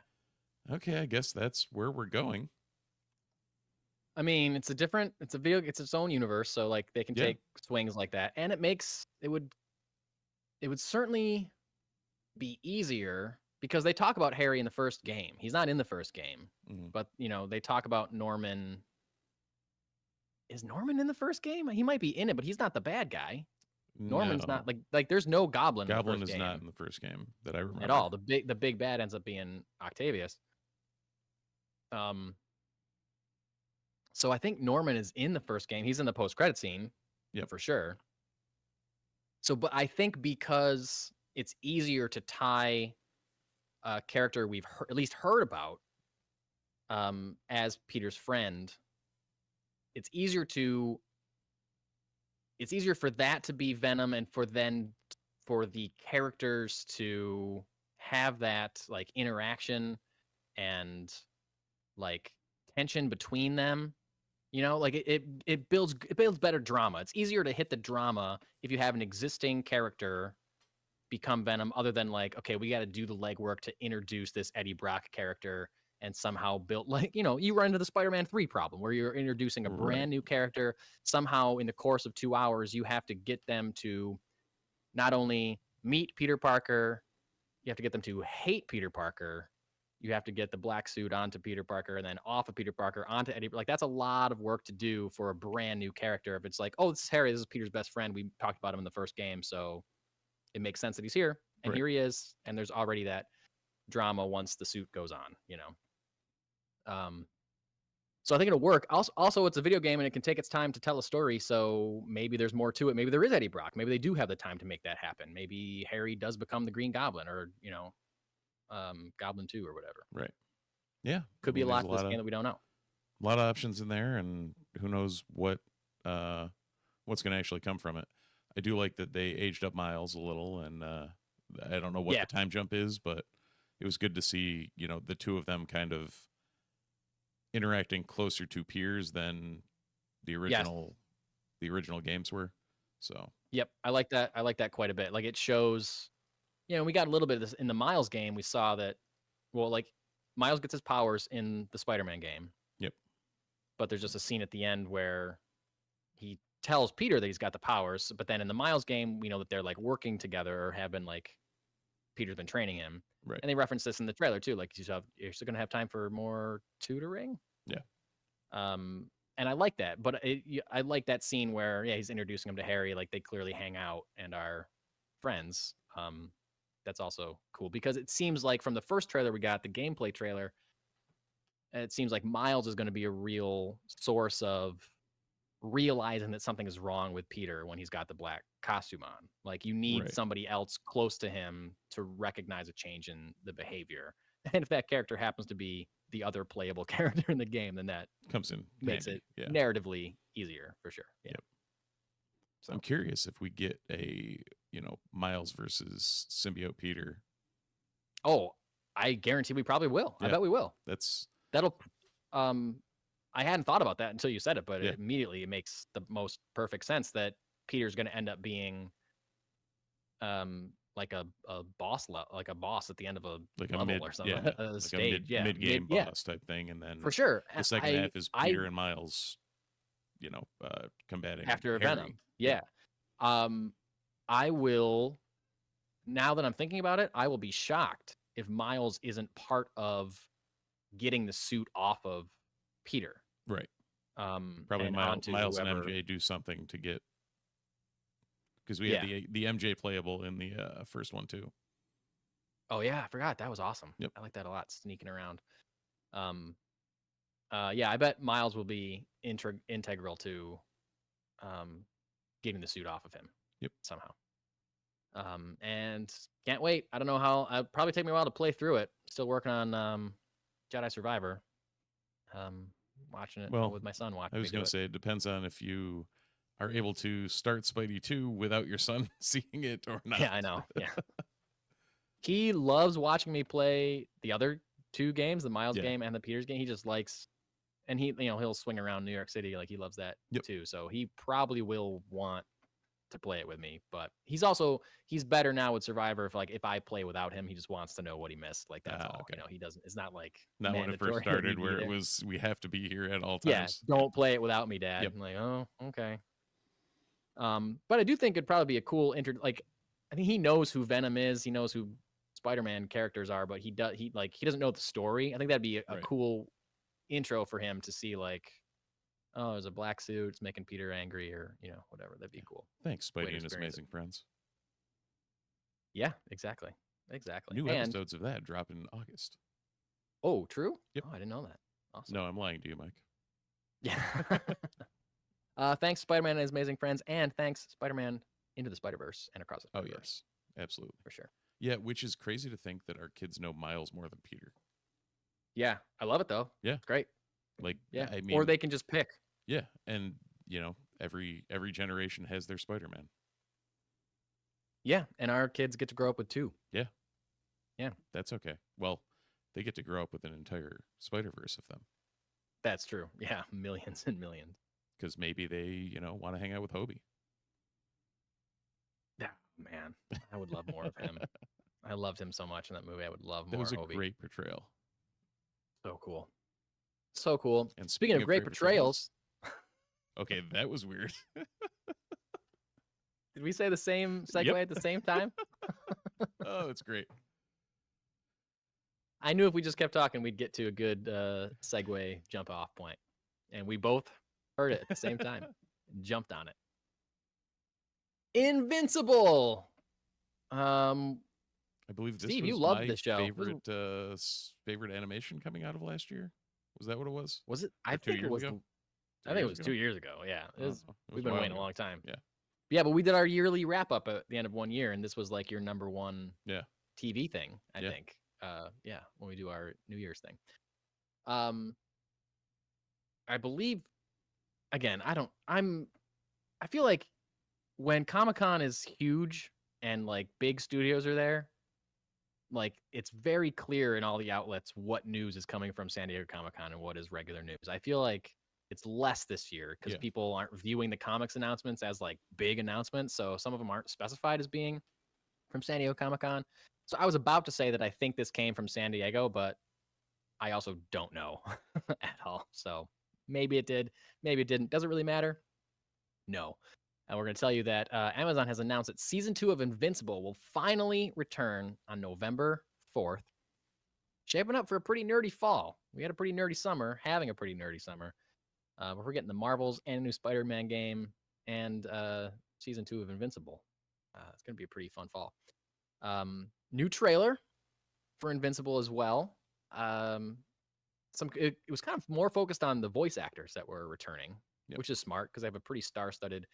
okay, I guess that's where we're going. I mean, it's its own universe, so like they can take swings like that, and it would certainly be easier because they talk about Harry in the first game. He's not in the first game, but they talk about Norman. Is Norman in the first game? He might be in it, but he's not the bad guy. Norman's not like there's no Goblin. Goblin is not in the first game that I remember at all. The big bad ends up being Octavius. So I think Norman is in the first game. He's in the post-credit scene, for sure. So, but I think because it's easier to tie a character we've at least heard about as Peter's friend, it's easier for that to be Venom, and for the characters to have that like interaction and like tension between them. Like it builds better drama. It's easier to hit the drama if you have an existing character become Venom, other than like, okay, we got to do the legwork to introduce this Eddie Brock character and somehow build, like, you run into the Spider-Man 3 problem where you're introducing a brand new character. Somehow in the course of 2 hours, you have to get them to not only meet Peter Parker, you have to get them to hate Peter Parker. You have to get the black suit onto Peter Parker and then off of Peter Parker onto Eddie. Like, that's a lot of work to do for a brand new character. If it's like, oh, this is Harry, this is Peter's best friend. We talked about him in the first game, so it makes sense that he's here. And here he is. And there's already that drama once the suit goes on, So I think it'll work. Also, it's a video game and it can take its time to tell a story. So maybe there's more to it. Maybe there is Eddie Brock. Maybe they do have the time to make that happen. Maybe Harry does become the Green Goblin, or, Goblin 2 or whatever. Right. Yeah. Could be a lot to this game that we don't know. A lot of options in there, and who knows what's going to actually come from it. I do like that they aged up Miles a little, and I don't know what Yeah. the time jump is, but it was good to see, you know, the two of them kind of interacting closer to peers than the original games were. So Yep, I like that. I like that quite a bit. Like it shows, you know, we got a little bit of this in the Miles game. We saw that, well, like Miles gets his powers in the Spider-Man game. Yep. But there's just a scene at the end where he tells Peter that he's got the powers. But then in the Miles game, we know that they're like working together or have been like, Peter's been training him. Right. And they reference this in the trailer too. Like you're still gonna have time for more tutoring. Yeah. And I like that, but I like that scene where he's introducing him to Harry. Like they clearly hang out and are friends. That's also cool because it seems like from the first trailer we got, the gameplay trailer, it seems like Miles is going to be a real source of realizing that something is wrong with Peter when he's got the black costume on. Like you need somebody else close to him to recognize a change in the behavior. And if that character happens to be the other playable character in the game, then that comes in makes handy. it narratively easier for sure. Yeah. Yep. So I'm curious if we get a, you know, Miles versus symbiote Peter. Oh, I guarantee we probably will. I bet we will. That'll I hadn't thought about that until you said it, but immediately it makes the most perfect sense that Peter's going to end up being like a boss at the end of a level or something. A stage, mid-game boss type thing, and then for sure the second half is Peter and Miles, you know, combating after Harry. Venom. Yeah. I will, now that I'm thinking about it, I will be shocked if Miles isn't part of getting the suit off of Peter. Right. Probably and Miles and MJ do something to get, because we had the MJ playable in the first one too. Oh yeah, I forgot. That was awesome. Yep. I like that a lot, sneaking around. I bet Miles will be integral to getting the suit off of him. Yep. Somehow. And can't wait. I don't know how. It'll probably take me a while to play through it. Still working on Jedi Survivor. Watching it with my son. I was going to say it depends on if you are able to start Spidey 2 without your son seeing it or not. Yeah, I know. Yeah. He loves watching me play the other two games, the Miles game and the Peters game. He just likes, and he'll swing around New York City. Like he loves that too. So he probably will want to play it with me, but he's better now with Survivor. If I play without him, he just wants to know what he missed. Like that's all. Okay. He doesn't. It's not like not when it first started where it was we have to be here at all times. Yeah, don't play it without me, Dad. Yep. I'm like, oh, okay. But I do think it'd probably be a cool I think he knows who Venom is. He knows who Spider-Man characters are, but he doesn't know the story. I think that'd be a cool intro for him to see oh, there's a black suit. It's making Peter angry, or whatever. That'd be cool. Thanks, Spidey and his amazing friends. Yeah, exactly. New episodes of that drop in August. Oh, true? Yep. Oh, I didn't know that. Awesome. No, I'm lying to you, Mike. Yeah. Thanks, Spider-Man and his amazing friends, and thanks, Spider-Man Into the Spider-Verse and Across the Spider-Verse. Oh, yes. Absolutely. For sure. Yeah, which is crazy to think that our kids know Miles more than Peter. Yeah, I love it, though. Yeah. It's great. Yeah. I mean, or they can just pick. Yeah, and, every generation has their Spider-Man. Yeah, and our kids get to grow up with two. Yeah. Yeah. That's okay. Well, they get to grow up with an entire Spider-Verse of them. That's true. Yeah, millions and millions. Because maybe they, want to hang out with Hobie. Yeah, man. I would love more of him. I loved him so much in that movie. I would love more That was a Hobie. great portrayal. So cool. So cool. And speaking of great portrayals. Okay, that was weird. Did we say the same segue at the same time? Oh, it's great. I knew if we just kept talking, we'd get to a good segue jump off point. And we both heard it at the same time. Jumped on it. Invincible. I believe this Steve, was you loved my this show. favorite animation coming out of last year. Was that what it was? Was it? I think it was. I think it was 2 years ago. Yeah, we've been waiting a long time. Yeah. Yeah, but we did our yearly wrap up at the end of 1 year, and this was like your number one TV thing, I think. When we do our New Year's thing. I believe, again, I feel like when Comic-Con is huge and like big studios are there, like it's very clear in all the outlets what news is coming from San Diego Comic-Con and what is regular news. I feel like it's less this year because people aren't viewing the comics announcements as like big announcements. So some of them aren't specified as being from San Diego Comic-Con. So I was about to say that I think this came from San Diego, but I also don't know at all. So maybe it did, maybe it didn't. Doesn't really matter. No. And we're going to tell you that Amazon has announced that season 2 of Invincible will finally return on November 4th. Shaping up for a pretty nerdy fall. We had a pretty nerdy summer, having a pretty nerdy summer. We're getting the Marvels and a new Spider-Man game and season 2 of Invincible. It's going to be a pretty fun fall. New trailer for Invincible as well. It was kind of more focused on the voice actors that were returning, which is smart because they have a pretty star-studded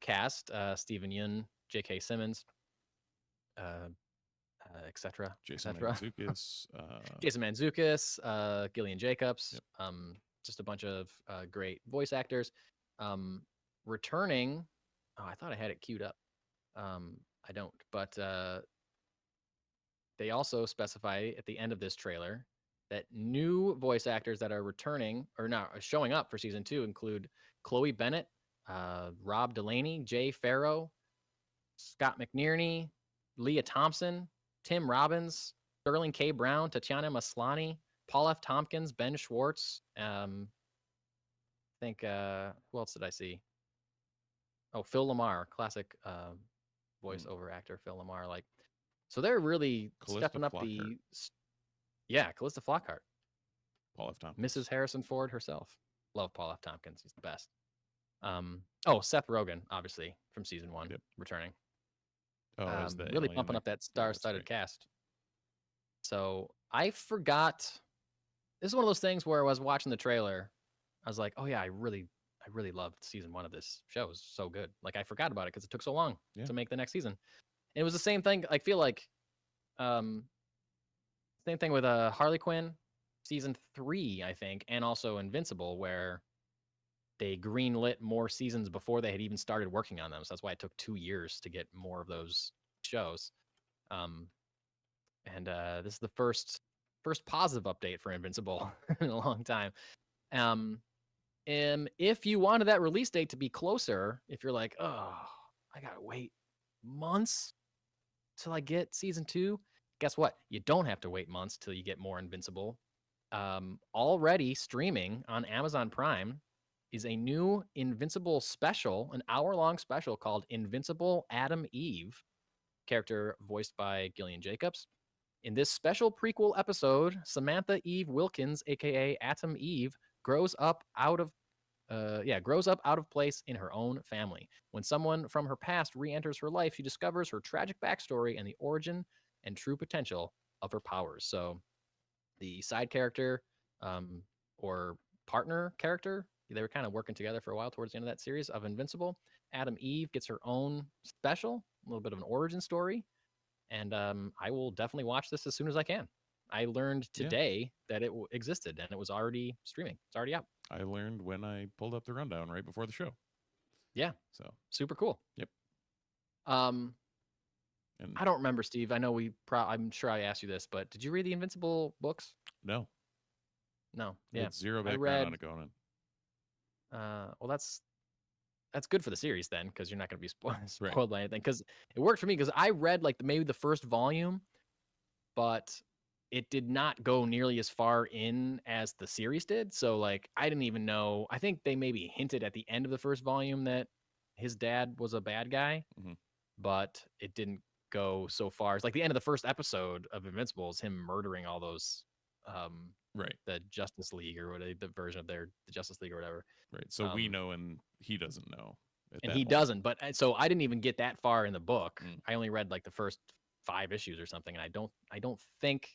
cast. Steven Yeun, J.K. Simmons, etc. Jason Mantzoukas. Jason Mantzoukas, Gillian Jacobs. Just a bunch of great voice actors. Returning. Oh, I thought I had it queued up. I don't. But they also specify at the end of this trailer that new voice actors that are returning or not showing up for season 2 include Chloe Bennett, Rob Delaney, Jay Farrow, Scott McNerney, Leah Thompson, Tim Robbins, Sterling K. Brown, Tatiana Maslany, Paul F. Tompkins, Ben Schwartz. I think who else did I see? Oh, Phil Lamar, classic voiceover actor Phil Lamar. Like, so they're really stepping up the. Yeah, Callista Flockhart. Paul F. Tompkins. Mrs. Harrison Ford herself. Love Paul F. Tompkins. He's the best. Seth Rogen, obviously, from season 1, returning. Oh, really pumping up that star-studded cast. So I forgot. This is one of those things where I was watching the trailer. I was like, oh yeah, I really loved season 1 of this show. It was so good. Like I forgot about it because it took so long to make the next season. And it was the same thing. I feel like same thing with Harley Quinn, season 3, I think, and also Invincible, where they greenlit more seasons before they had even started working on them. So that's why it took 2 years to get more of those shows. This is the first positive update for Invincible in a long time. If you wanted that release date to be closer, if you're like, oh, I gotta wait months till I get season 2, guess what? You don't have to wait months till you get more Invincible. Already streaming on Amazon Prime is a new Invincible special, an hour-long special called Invincible Adam Eve, character voiced by Gillian Jacobs. In this special prequel episode, Samantha Eve Wilkins, aka Atom Eve, grows up out of place in her own family. When someone from her past re-enters her life, she discovers her tragic backstory and the origin and true potential of her powers. So the side character or partner character, they were kind of working together for a while towards the end of that series of Invincible. Adam Eve gets her own special, a little bit of an origin story. And I will definitely watch this as soon as I can. I learned today that it existed and it was already streaming. It's already out. I learned when I pulled up the rundown right before the show. Yeah. So super cool. Yep. And I don't remember, Steve. I know I'm sure I asked you this, but did you read the Invincible books? No. No. Yeah. It's zero background on it going in. Well, that's good for the series then, because you're not going to be spoiled by anything. Because it worked for me because I read like maybe the first volume, but it did not go nearly as far in as the series did. So like I didn't even know. I think they maybe hinted at the end of the first volume that his dad was a bad guy, but it didn't go so far. It's like the end of the first episode of Invincible is him murdering all those the Justice League or whatever, the version of the Justice League or whatever. Right. So we know and he doesn't know. And he doesn't. But so I didn't even get that far in the book. I only read like the first 5 issues or something. And I don't think,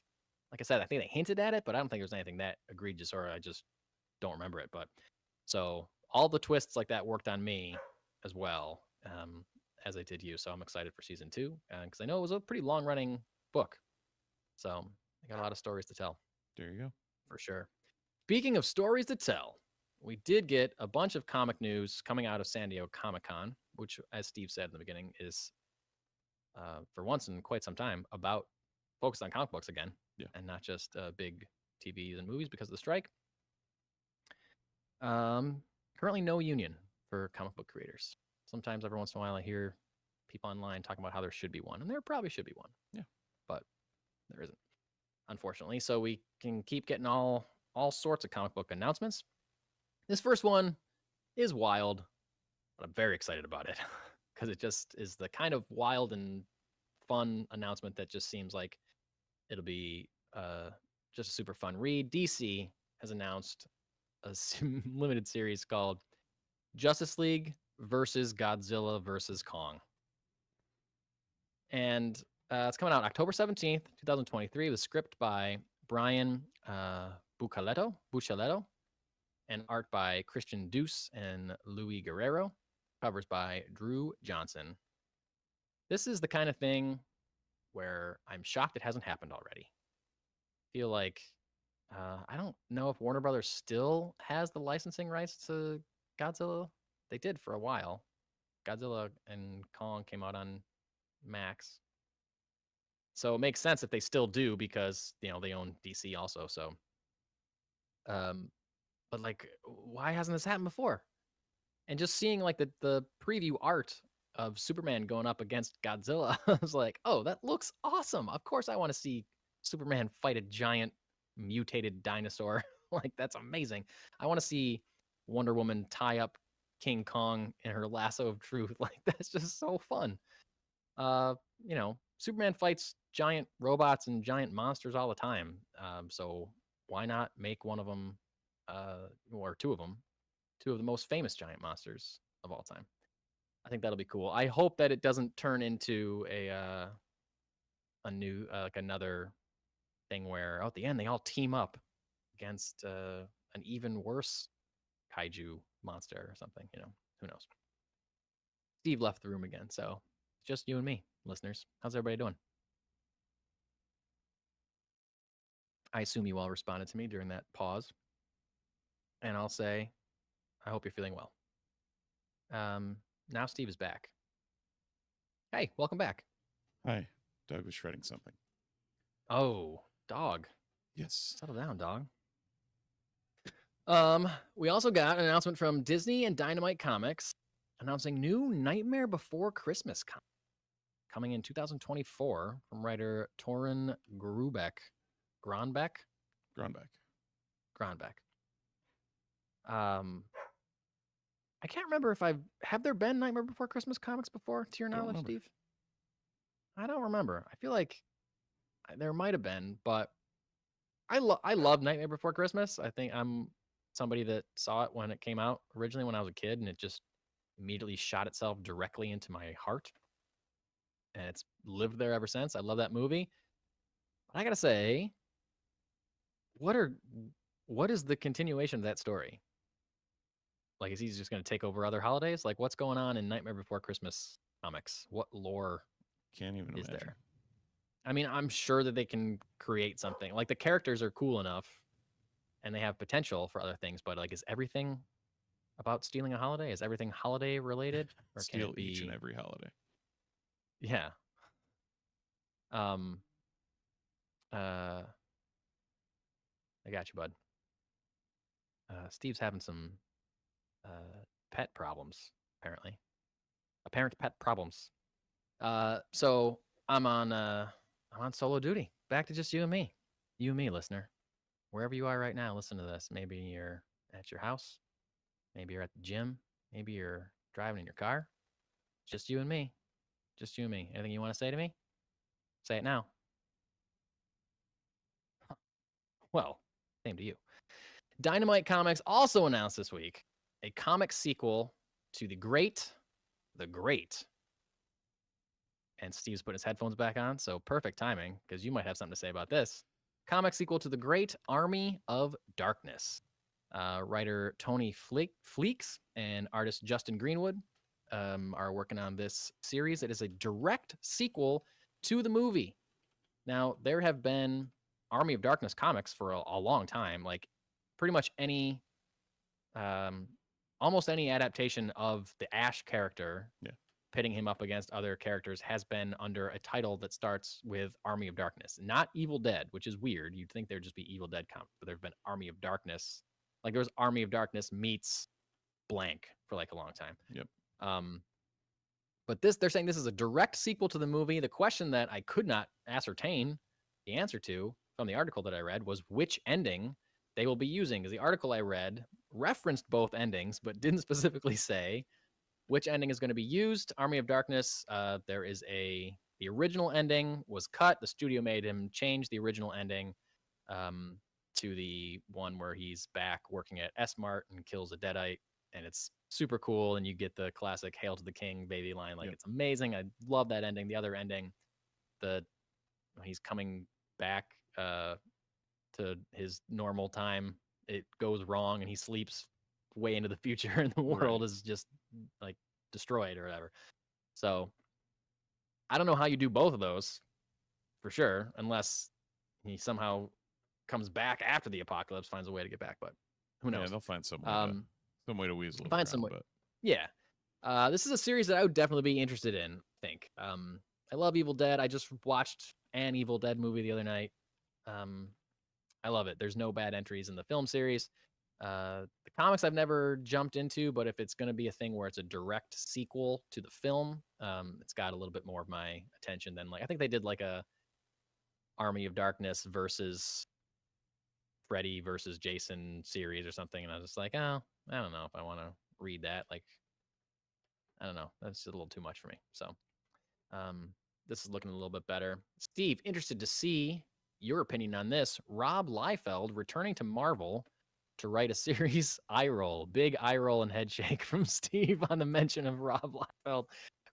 like I said, I think they hinted at it, but I don't think there's anything that egregious, or I just don't remember it. But so all the twists like that worked on me as well, as they did you. So I'm excited for season 2 because I know it was a pretty long running book. So I got a lot of stories to tell. There you go. For sure. Speaking of stories to tell, we did get a bunch of comic news coming out of San Diego Comic-Con. which, as Steve said in the beginning, is for once in quite some time about focused on comic books again, and not just big TVs and movies because of the strike. Currently no union for comic book creators. Sometimes every once in a while I hear people online talking about how there should be one, and there probably should be one. Yeah. But there isn't, unfortunately. So we can keep getting all sorts of comic book announcements. This first one is wild, but I'm very excited about it because it just is the kind of wild and fun announcement that just seems like it'll be just a super fun read. DC has announced a limited series called Justice League versus Godzilla versus Kong. And it's coming out October 17th, 2023, with script by Brian Buccellato, and art by Christian Deuce and Louis Guerrero, covers by Drew Johnson. This is the kind of thing where I'm shocked it hasn't happened already. I feel like, I don't know if Warner Brothers still has the licensing rights to Godzilla. They did for a while. Godzilla and Kong came out on Max. So it makes sense if they still do because, they own DC also. So, but like, why hasn't this happened before? And just seeing like the preview art of Superman going up against Godzilla, I was like, oh, that looks awesome. Of course I want to see Superman fight a giant mutated dinosaur. Like, that's amazing. I want to see Wonder Woman tie up King Kong in her lasso of truth. Like, that's just so fun. Superman fights giant robots and giant monsters all the time. So why not make one of them, or two of them, two of the most famous giant monsters of all time? I think that'll be cool. I hope that it doesn't turn into a new, like another thing where at the end they all team up against an even worse kaiju monster or something. Who knows? Steve left the room again, so it's just you and me, listeners. How's everybody doing? I assume you all responded to me during that pause, and I'll say, I hope you're feeling well. Now Steve is back. Hey, welcome back. Hi. Doug was shredding something. Oh, dog. Yes. Settle down, dog. We also got an announcement from Disney and Dynamite Comics announcing new Nightmare Before Christmas comic coming in 2024 from writer Torunn Grønbekk. Grønbekk. I can't remember if have there been Nightmare Before Christmas comics before, to your knowledge, Steve? I don't remember. I feel like there might have been, but I love Nightmare Before Christmas. I think I'm somebody that saw it when it came out originally when I was a kid, and it just immediately shot itself directly into my heart. And it's lived there ever since. I love that movie. But I gotta say, what is the continuation of that story? Like, is he just going to take over other holidays? Like, what's going on in Nightmare Before Christmas comics? What lore Can't even is imagine. there? I mean, I'm sure that they can create something. Like, the characters are cool enough, and they have potential for other things. But like, is everything about stealing a holiday? Is everything holiday related, or Steal can it be each and every holiday? Yeah. I got you, bud. Steve's having some pet problems, apparently. Apparent pet problems. So I'm on solo duty. Back to just you and me. You and me, listener. Wherever you are right now, listen to this. Maybe you're at your house. Maybe you're at the gym. Maybe you're driving in your car. Just you and me. Just you and me. Anything you want to say to me? Say it now. Well, same to you. Dynamite Comics also announced this week a comic sequel to The Great. And Steve's putting his headphones back on, so perfect timing, because you might have something to say about this. Comic sequel to The Great Army of Darkness. Writer Tony Fleeks and artist Justin Greenwood are working on this series. It is a direct sequel to the movie. Now, there have been Army of Darkness comics for a long time. Like, pretty much any almost any adaptation of the Ash character, Yeah. pitting him up against other characters, has been under a title that starts with Army of Darkness, not Evil Dead, which is weird. You'd think there'd just be Evil Dead comics, but there've been Army of Darkness. Like there was Army of Darkness meets blank for like a long time. Yep. But they're saying this is a direct sequel to the movie. The question that I could not ascertain the answer to from the article that I read was which ending they will be using, because the article I read referenced both endings, but didn't specifically say which ending is going to be used. Army of Darkness, there is the original ending was cut. The studio made him change the original ending to the one where he's back working at S-Mart and kills a Deadite, and it's super cool, and you get the classic "Hail to the King" baby line. Like, It's amazing. I love that ending. The other ending, he's coming back to his normal time, it goes wrong, and he sleeps way into the future, and the world is just like destroyed or whatever. So I don't know how you do both of those for sure, unless he somehow comes back after the apocalypse, finds a way to get back. But who knows? Yeah, they'll find some way to weasel. Find some way. But... Yeah. This is a series that I would definitely be interested in, I think. I love Evil Dead. I just watched an Evil Dead movie the other night. I love it. There's no bad entries in the film series. The comics I've never jumped into, but if it's going to be a thing where it's a direct sequel to the film, it's got a little bit more of my attention than, like, I think they did like a Army of Darkness versus Freddy versus Jason series or something, and I was just like, oh, I don't know if I want to read that. Like, I don't know. That's just a little too much for me. So this is looking a little bit better. Steve, interested to see your opinion on this. Rob Liefeld returning to Marvel to write a series. Eye roll. Big eye roll and head shake from Steve on the mention of Rob Liefeld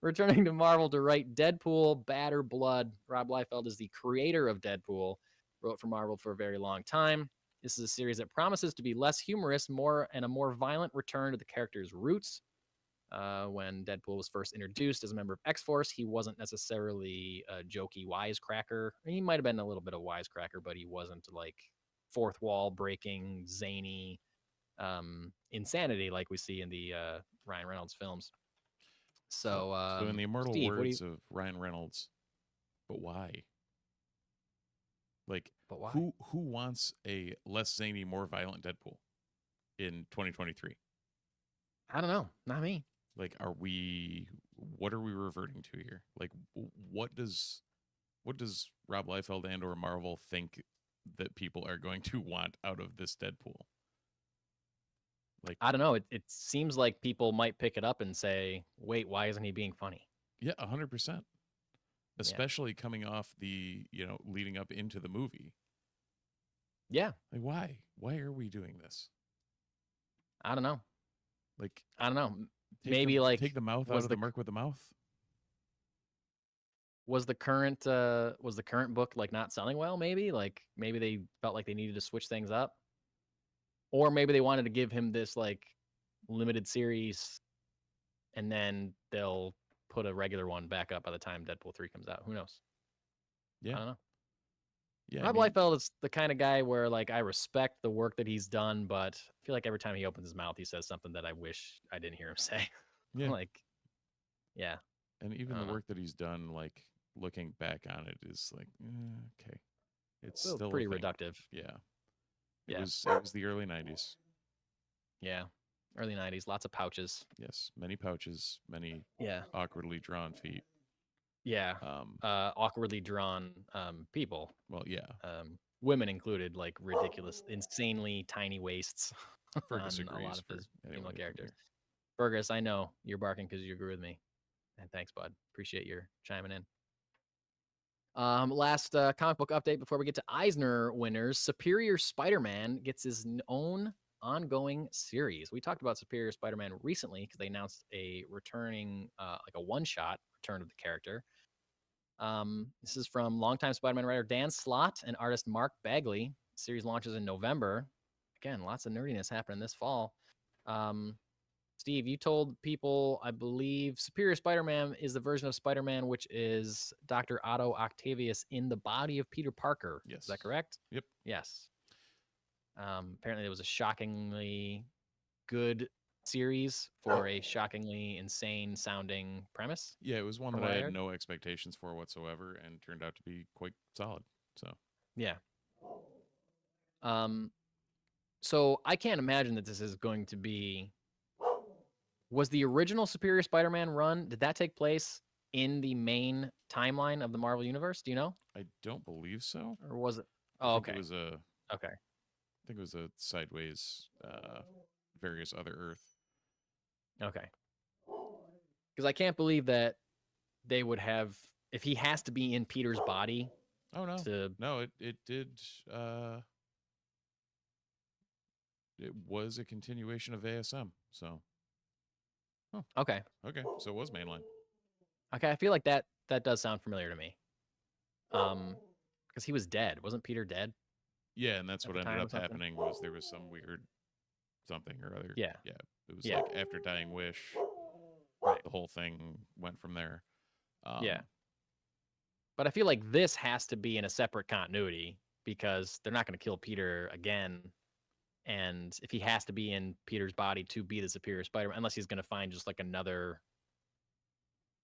returning to Marvel to write Deadpool, Bad or Blood. Rob Liefeld is the creator of Deadpool, wrote for Marvel for a very long time. This is a series that promises to be less humorous, and a more violent return to the character's roots. When Deadpool was first introduced as a member of X-Force, he wasn't necessarily a jokey wisecracker. He might have been a little bit of wisecracker, but he wasn't like fourth wall breaking, zany insanity like we see in the Ryan Reynolds films. So in the immortal Steve, words of Ryan Reynolds, but why? Like, but why? Who wants a less zany, more violent Deadpool in 2023? I don't know. Not me. Like, what are we reverting to here? Like, what does Rob Liefeld and or Marvel think that people are going to want out of this Deadpool? Like, I don't know. It seems like people might pick it up and say, wait, why isn't he being funny? Yeah, 100%. Especially coming off the, leading up into the movie. Yeah. Like, why? Why are we doing this? I don't know. Like, I don't know. Maybe take the mouth out of the murk with the mouth. Was the current book like not selling well? Maybe maybe they felt like they needed to switch things up, or maybe they wanted to give him this like limited series, and then they'll put a regular one back up by the time Deadpool 3 comes out. Who knows? Yeah, I don't know. Yeah, Rob Liefeld is the kind of guy where like I respect the work that he's done, but I feel like every time he opens his mouth, he says something that I wish I didn't hear him say. Yeah. Yeah. And even the work that he's done, like looking back on it, is like, okay, it's still pretty reductive. Yeah. Yeah. It was the early 90s. Yeah. Early 90s. Lots of pouches. Yes. Many pouches. Many awkwardly drawn feet. Yeah. Awkwardly drawn people. Well, yeah. Women included, like ridiculous, insanely tiny waists Fergus on agrees a lot of his female characters. Here. Fergus, I know you're barking because you agree with me. And thanks, bud. Appreciate your chiming in. Last comic book update before we get to Eisner Winners. Superior Spider-Man gets his own ongoing series. We talked about Superior Spider-Man recently because they announced a returning, like a one-shot return of the character. This is from longtime Spider-Man writer Dan Slott and artist Mark Bagley. The series launches in November. Again, lots of nerdiness happening this fall. Steve, you told people, I believe, Superior Spider-Man is the version of Spider-Man which is Dr. Otto Octavius in the body of Peter Parker. Yes. Is that correct? Yep. Yes. Apparently, there was a shockingly good series for a shockingly insane sounding premise. Yeah, it was one from that what I I had heard. no expectations for whatsoever, and turned out to be quite solid. So Yeah. So I can't imagine that this is going to be. Was the original Superior Spider-Man run? Did that take place in the main timeline of the Marvel Universe? Do you know, I don't believe so. or was it? I Oh, think okay. it was a. Okay. I think it was a sideways, various other Earth. Okay. Because I can't believe that they would have, if he has to be in Peter's body Oh no, to. no, it did. It was a continuation of ASM. So Okay. okay, so it was mainline. Okay. I feel like that does sound familiar to me. Because he was dead. Wasn't Peter dead? Yeah, and that's At what the ended time or up something? happening was there was some weird something or other. Yeah. Yeah, it was Yeah. like after Dying Wish, Right. the whole thing went from there. Yeah. But I feel like this has to be in a separate continuity because they're not going to kill Peter again. And if he has to be in Peter's body to be the Superior Spider-Man, unless he's going to find just like another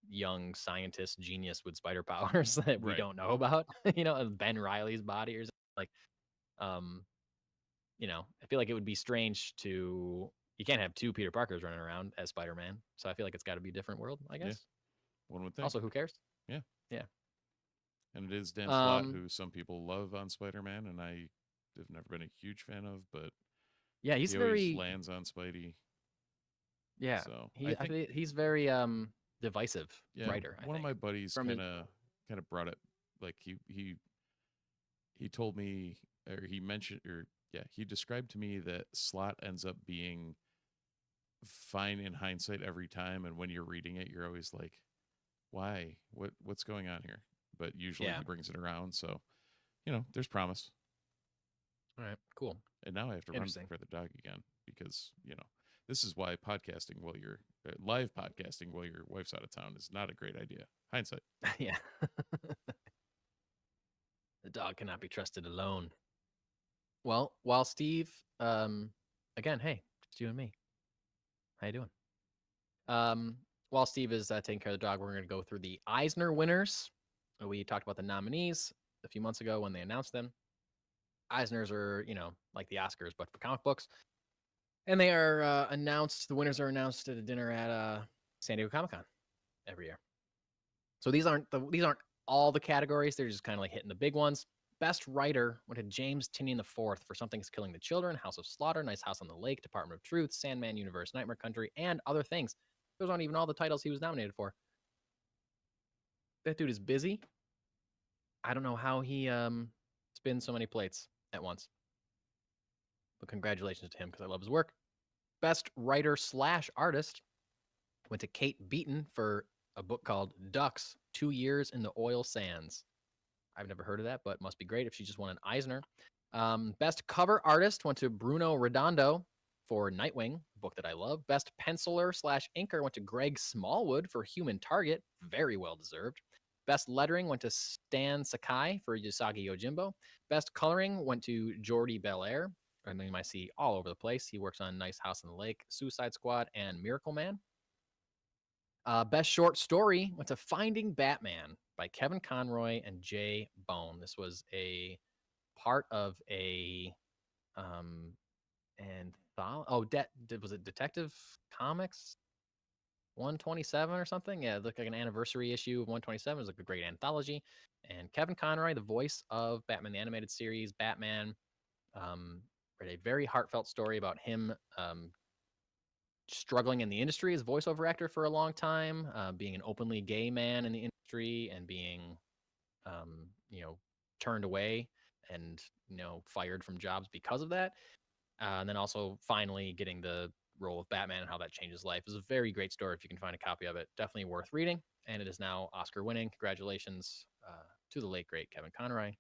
young scientist genius with spider powers that we Right. don't know about, Ben Riley's body or something. Like, I feel like it would be strange to. You can't have two Peter Parkers running around as Spider-Man, so I feel like it's got to be a different world, I guess. Yeah, one would think. Also, who cares? Yeah. Yeah. And it is Dan Slott, who some people love on Spider-Man, and I have never been a huge fan of, but yeah, he's he very always lands on Spidey. Yeah, So I think he's very divisive writer. One of my buddies From his- kind of brought it, like he told me, or he mentioned, or yeah, he described to me that Slott ends up being fine in hindsight every time, and when you're reading it, you're always like, why? What's going on here? But usually he brings it around, so there's promise. All right, cool. And now I have to run for the dog again because this is why podcasting while you're live podcasting while your wife's out of town is not a great idea. Hindsight. Yeah. The dog cannot be trusted alone. Well, while Steve, again, hey, just you and me. How you doing? While Steve is taking care of the dog, we're going to go through the Eisner winners. We talked about the nominees a few months ago when they announced them. Eisners are, like the Oscars, but for comic books. And they are announced. The winners are announced at a dinner at San Diego Comic-Con every year. So these aren't all the categories. They're just kind of like hitting the big ones. Best writer went to James Tynion IV for Something's Killing the Children, House of Slaughter, Nice House on the Lake, Department of Truth, Sandman Universe, Nightmare Country, and Other Things. Those aren't even all the titles he was nominated for. That dude is busy. I don't know how he spins so many plates at once. But congratulations to him because I love his work. Best writer / artist went to Kate Beaton for a book called Ducks, 2 Years in the Oil Sands. I've never heard of that, but must be great if she just won an Eisner. Best cover artist went to Bruno Redondo for Nightwing, a book that I love. Best penciler / inker went to Greg Smallwood for Human Target, very well deserved. Best lettering went to Stan Sakai for Usagi Yojimbo. Best coloring went to Jordi Belair. I mean, you might see all over the place. He works on Nice House on the Lake, Suicide Squad, and Miracle Man. Best short story went to Finding Batman by Kevin Conroy and Jay Bone. This was a part of a was it Detective Comics 127 or something? Yeah, it looked like an anniversary issue of 127. It was like a great anthology. And Kevin Conroy, the voice of Batman the Animated Series, Batman, read a very heartfelt story about him struggling in the industry as a voiceover actor for a long time, being an openly gay man in the industry and being, turned away and, fired from jobs because of that. And then also finally getting the role of Batman and how that changed his life. It's a very great story. If you can find a copy of it, definitely worth reading. And it is now Oscar winning. Congratulations to the late, great Kevin Conroy.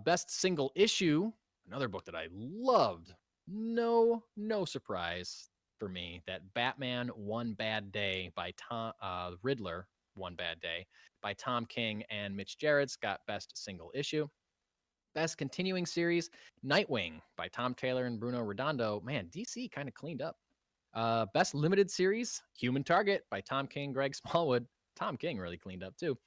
Best single issue, another book that I loved. No surprise for me that Batman One Bad Day by Riddler One Bad Day by Tom King and Mitch Gerrits got best single issue. Best continuing series, Nightwing by Tom Taylor and Bruno Redondo. Man, DC kind of cleaned up. Best limited series, Human Target by Tom King, Greg Smallwood. Tom King really cleaned up too.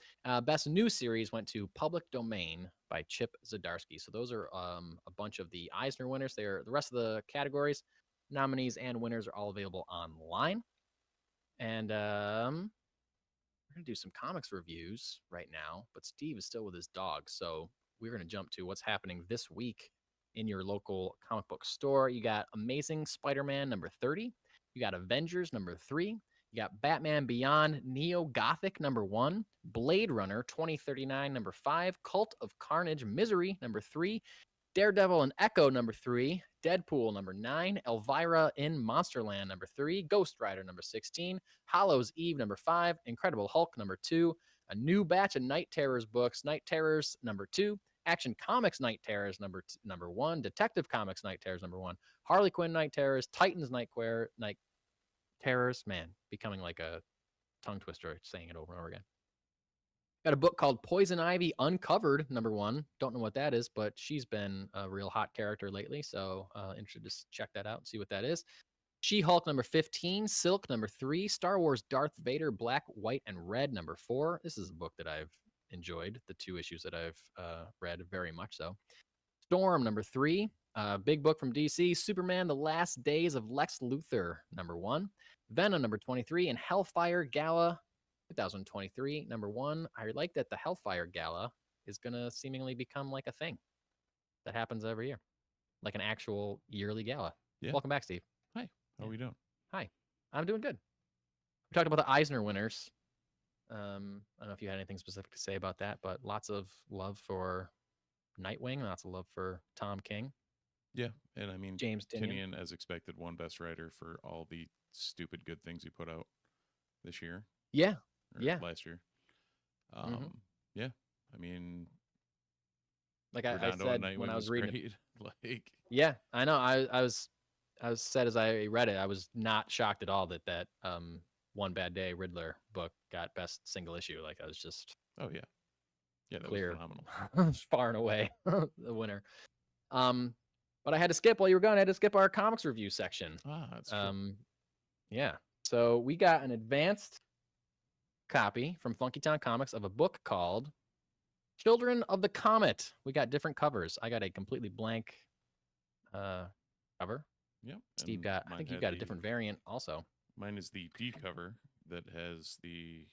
Best new series went to Public Domain by Chip Zdarsky. So those are a bunch of the Eisner winners. The rest of the categories, nominees, and winners are all available online. And we're gonna do some comics reviews right now, but Steve is still with his dog, so we're gonna jump to what's happening this week in your local comic book store. You got Amazing Spider-Man number 30. You got Avengers number 3. You got Batman Beyond Neo Gothic number 1. Blade Runner 2039 number 5. Cult of Carnage Misery number 3. Daredevil and Echo number 3. Deadpool number 9. Elvira in Monsterland number 3. Ghost Rider number 16. Hallows Eve number 5. Incredible Hulk number 2. A new batch of Night Terrors books. Night Terrors number 2. Action Comics Night Terrors number 1. Detective Comics Night Terrors number 1. Harley Quinn Night Terrors. Titans Night Terrors. Man, becoming like a tongue twister saying it over and over again. Got a book called Poison Ivy Uncovered number 1. Don't know what that is, but she's been a real hot character lately, so interested to check that out and see what that is. She-Hulk number 15. Silk number 3. Star Wars Darth Vader Black, White, and Red number 4. This is a book that I've enjoyed, the 2 issues that I've read very much so. Storm number 3. Big book from DC. Superman The Last Days of Lex Luthor number 1. Venom number 23. And Hellfire Gala 2023 number 1. I like that the Hellfire Gala is gonna seemingly become like a thing that happens every year, like an actual yearly gala. Yeah. Welcome back, Steve. Hi, how are we doing? Hi, I'm doing good. We talked about the Eisner winners. I don't know if you had anything specific to say about that, but lots of love for Nightwing, lots of love for Tom King. Yeah, and I mean, James Tynion, as expected, won Best Writer for all the stupid good things he put out this year. Yeah, last year. Yeah, I mean, like I said when I was reading it, like, yeah, I know. I was sad as I read it. I was not shocked at all that One Bad Day Riddler book got best single issue. Like I was just oh yeah, that clear, was phenomenal, far and away the winner. But I had to skip while you were gone. I had to skip our comics review section. That's true. Yeah. So we got an advanced copy from Funky Town Comics of a book called Children of the Comet. We got different covers. I got a completely blank cover. Yep. Steve got, I think you got a different variant also. Mine is the D cover that has the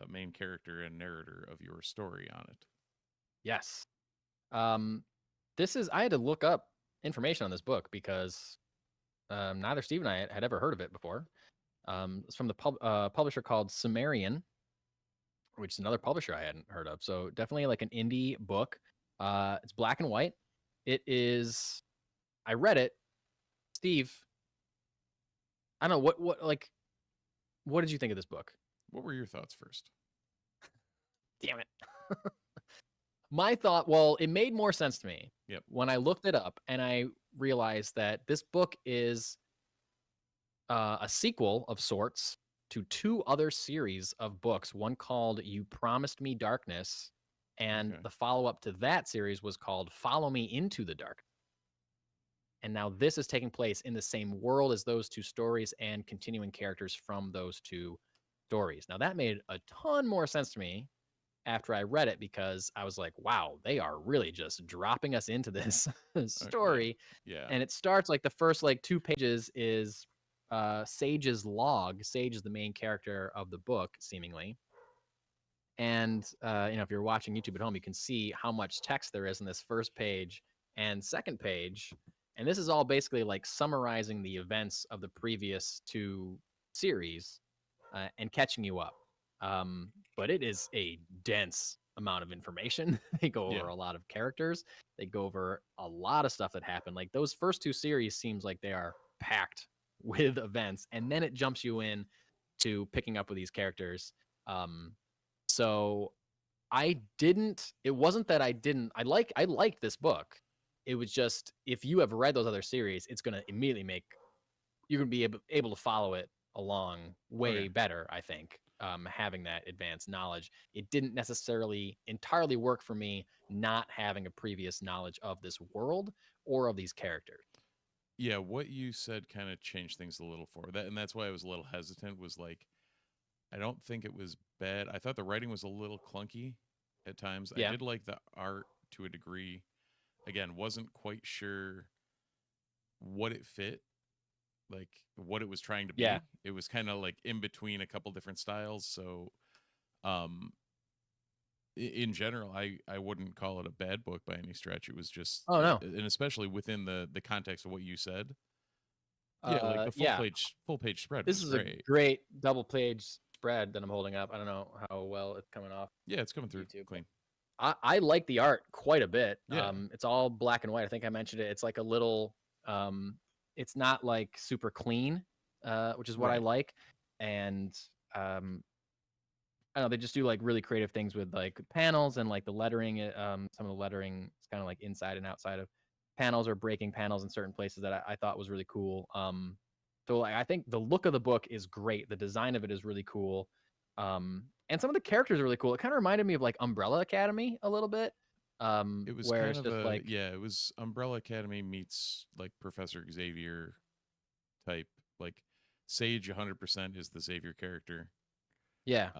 main character and narrator of your story on it. Yes. This is, I had to look up information on this book because neither Steve and I had ever heard of it before. It's from the publisher called Sumerian, which is another publisher I hadn't heard of. So definitely like an indie book. It's black and white. It is, I read it. Steve, I don't know what did you think of this book? What were your thoughts first? Damn it. My thought, well, it made more sense to me when I looked it up and I realized that this book is a sequel of sorts to 2 other series of books. One called You Promised Me Darkness, and the follow-up to that series was called Follow Me Into the Dark. And now this is taking place in the same world as those 2 stories and continuing characters from those 2 stories. Now that made a ton more sense to me after I read it because I was like, wow, they are really just dropping us into this story. Yeah. And it starts like the first like 2 pages is Sage's log. Sage is the main character of the book, seemingly. And if you're watching YouTube at home, you can see how much text there is in this first page and second page. And this is all basically like summarizing the events of the previous 2 series and catching you up. But it is a dense amount of information. They go over a lot of characters. They go over a lot of stuff that happened. Like those first 2 series seems like they are packed with events, and then it jumps you in to picking up with these characters. So I liked this book. It was just, if you have read those other series, it's going to immediately you're going to be able to follow it along way better, I think, having that advanced knowledge. It didn't necessarily entirely work for me not having a previous knowledge of this world or of these characters. Yeah, what you said kind of changed things a little for that, and that's why I was a little hesitant. Was like, I don't think it was bad. I thought the writing was a little clunky at times. I Yeah. did like the art to a degree. Again, wasn't quite sure what it fit, like what it was trying to be. Yeah. It was kind of like in between a couple different styles. So, in general, I wouldn't call it a bad book by any stretch. It was just, Oh no. and especially within the context of what you said. Yeah, like the full page spread. This was is great. a great double page spread that I'm holding up. I don't know how well it's coming off. Yeah, it's coming through YouTube. clean. I like the art quite a bit. Yeah. It's all black and white. I think I mentioned it. It's like a little it's not like super clean, which is what I Right. like. And I don't know, they just do like really creative things with like panels and like the lettering. Some of the lettering is kind of like inside and outside of panels or breaking panels in certain places that I thought was really cool. So like, I think the look of the book is great. The design of it is really cool. And some of the characters are really cool. It kind of reminded me of like Umbrella Academy a little bit. It was where kind it's of just a, like, yeah, it was Umbrella Academy meets like Professor Xavier type. Like Sage 100% is the Xavier character. yeah,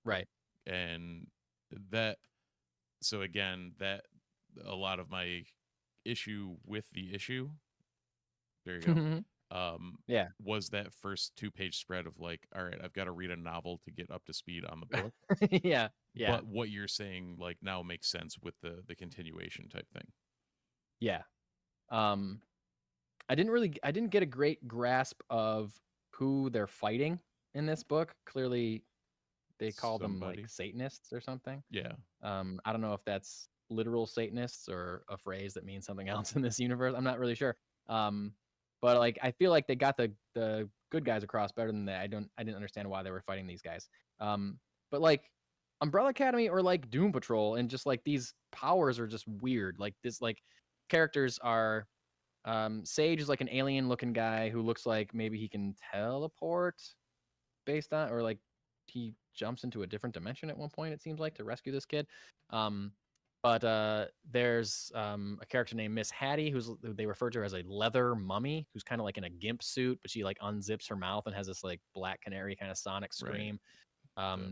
right. And that, so again, that a lot of my issue with the issue, there you go, Yeah. was that first 2-page spread of like, all right, I've got to read a novel to get up to speed on the book. Yeah. Yeah. But what you're saying like now makes sense with the continuation type thing. Yeah. I didn't get a great grasp of who they're fighting in this book. Clearly they call them Somebody. like Satanists or something. Yeah. I don't know if that's literal Satanists or a phrase that means something else in this universe. I'm not really sure. But like I feel like they got the good guys across better than that. I didn't understand why they were fighting these guys. But like Umbrella Academy or like Doom Patrol and just like these powers are just weird. Like this like characters are Sage is like an alien looking guy who looks like maybe he can teleport based on, or like he jumps into a different dimension at one point, it seems like, to rescue this kid. But there's a character named Miss Hattie who they refer to her as a leather mummy who's kind of like in a gimp suit, but she like unzips her mouth and has this like black canary kind of sonic scream.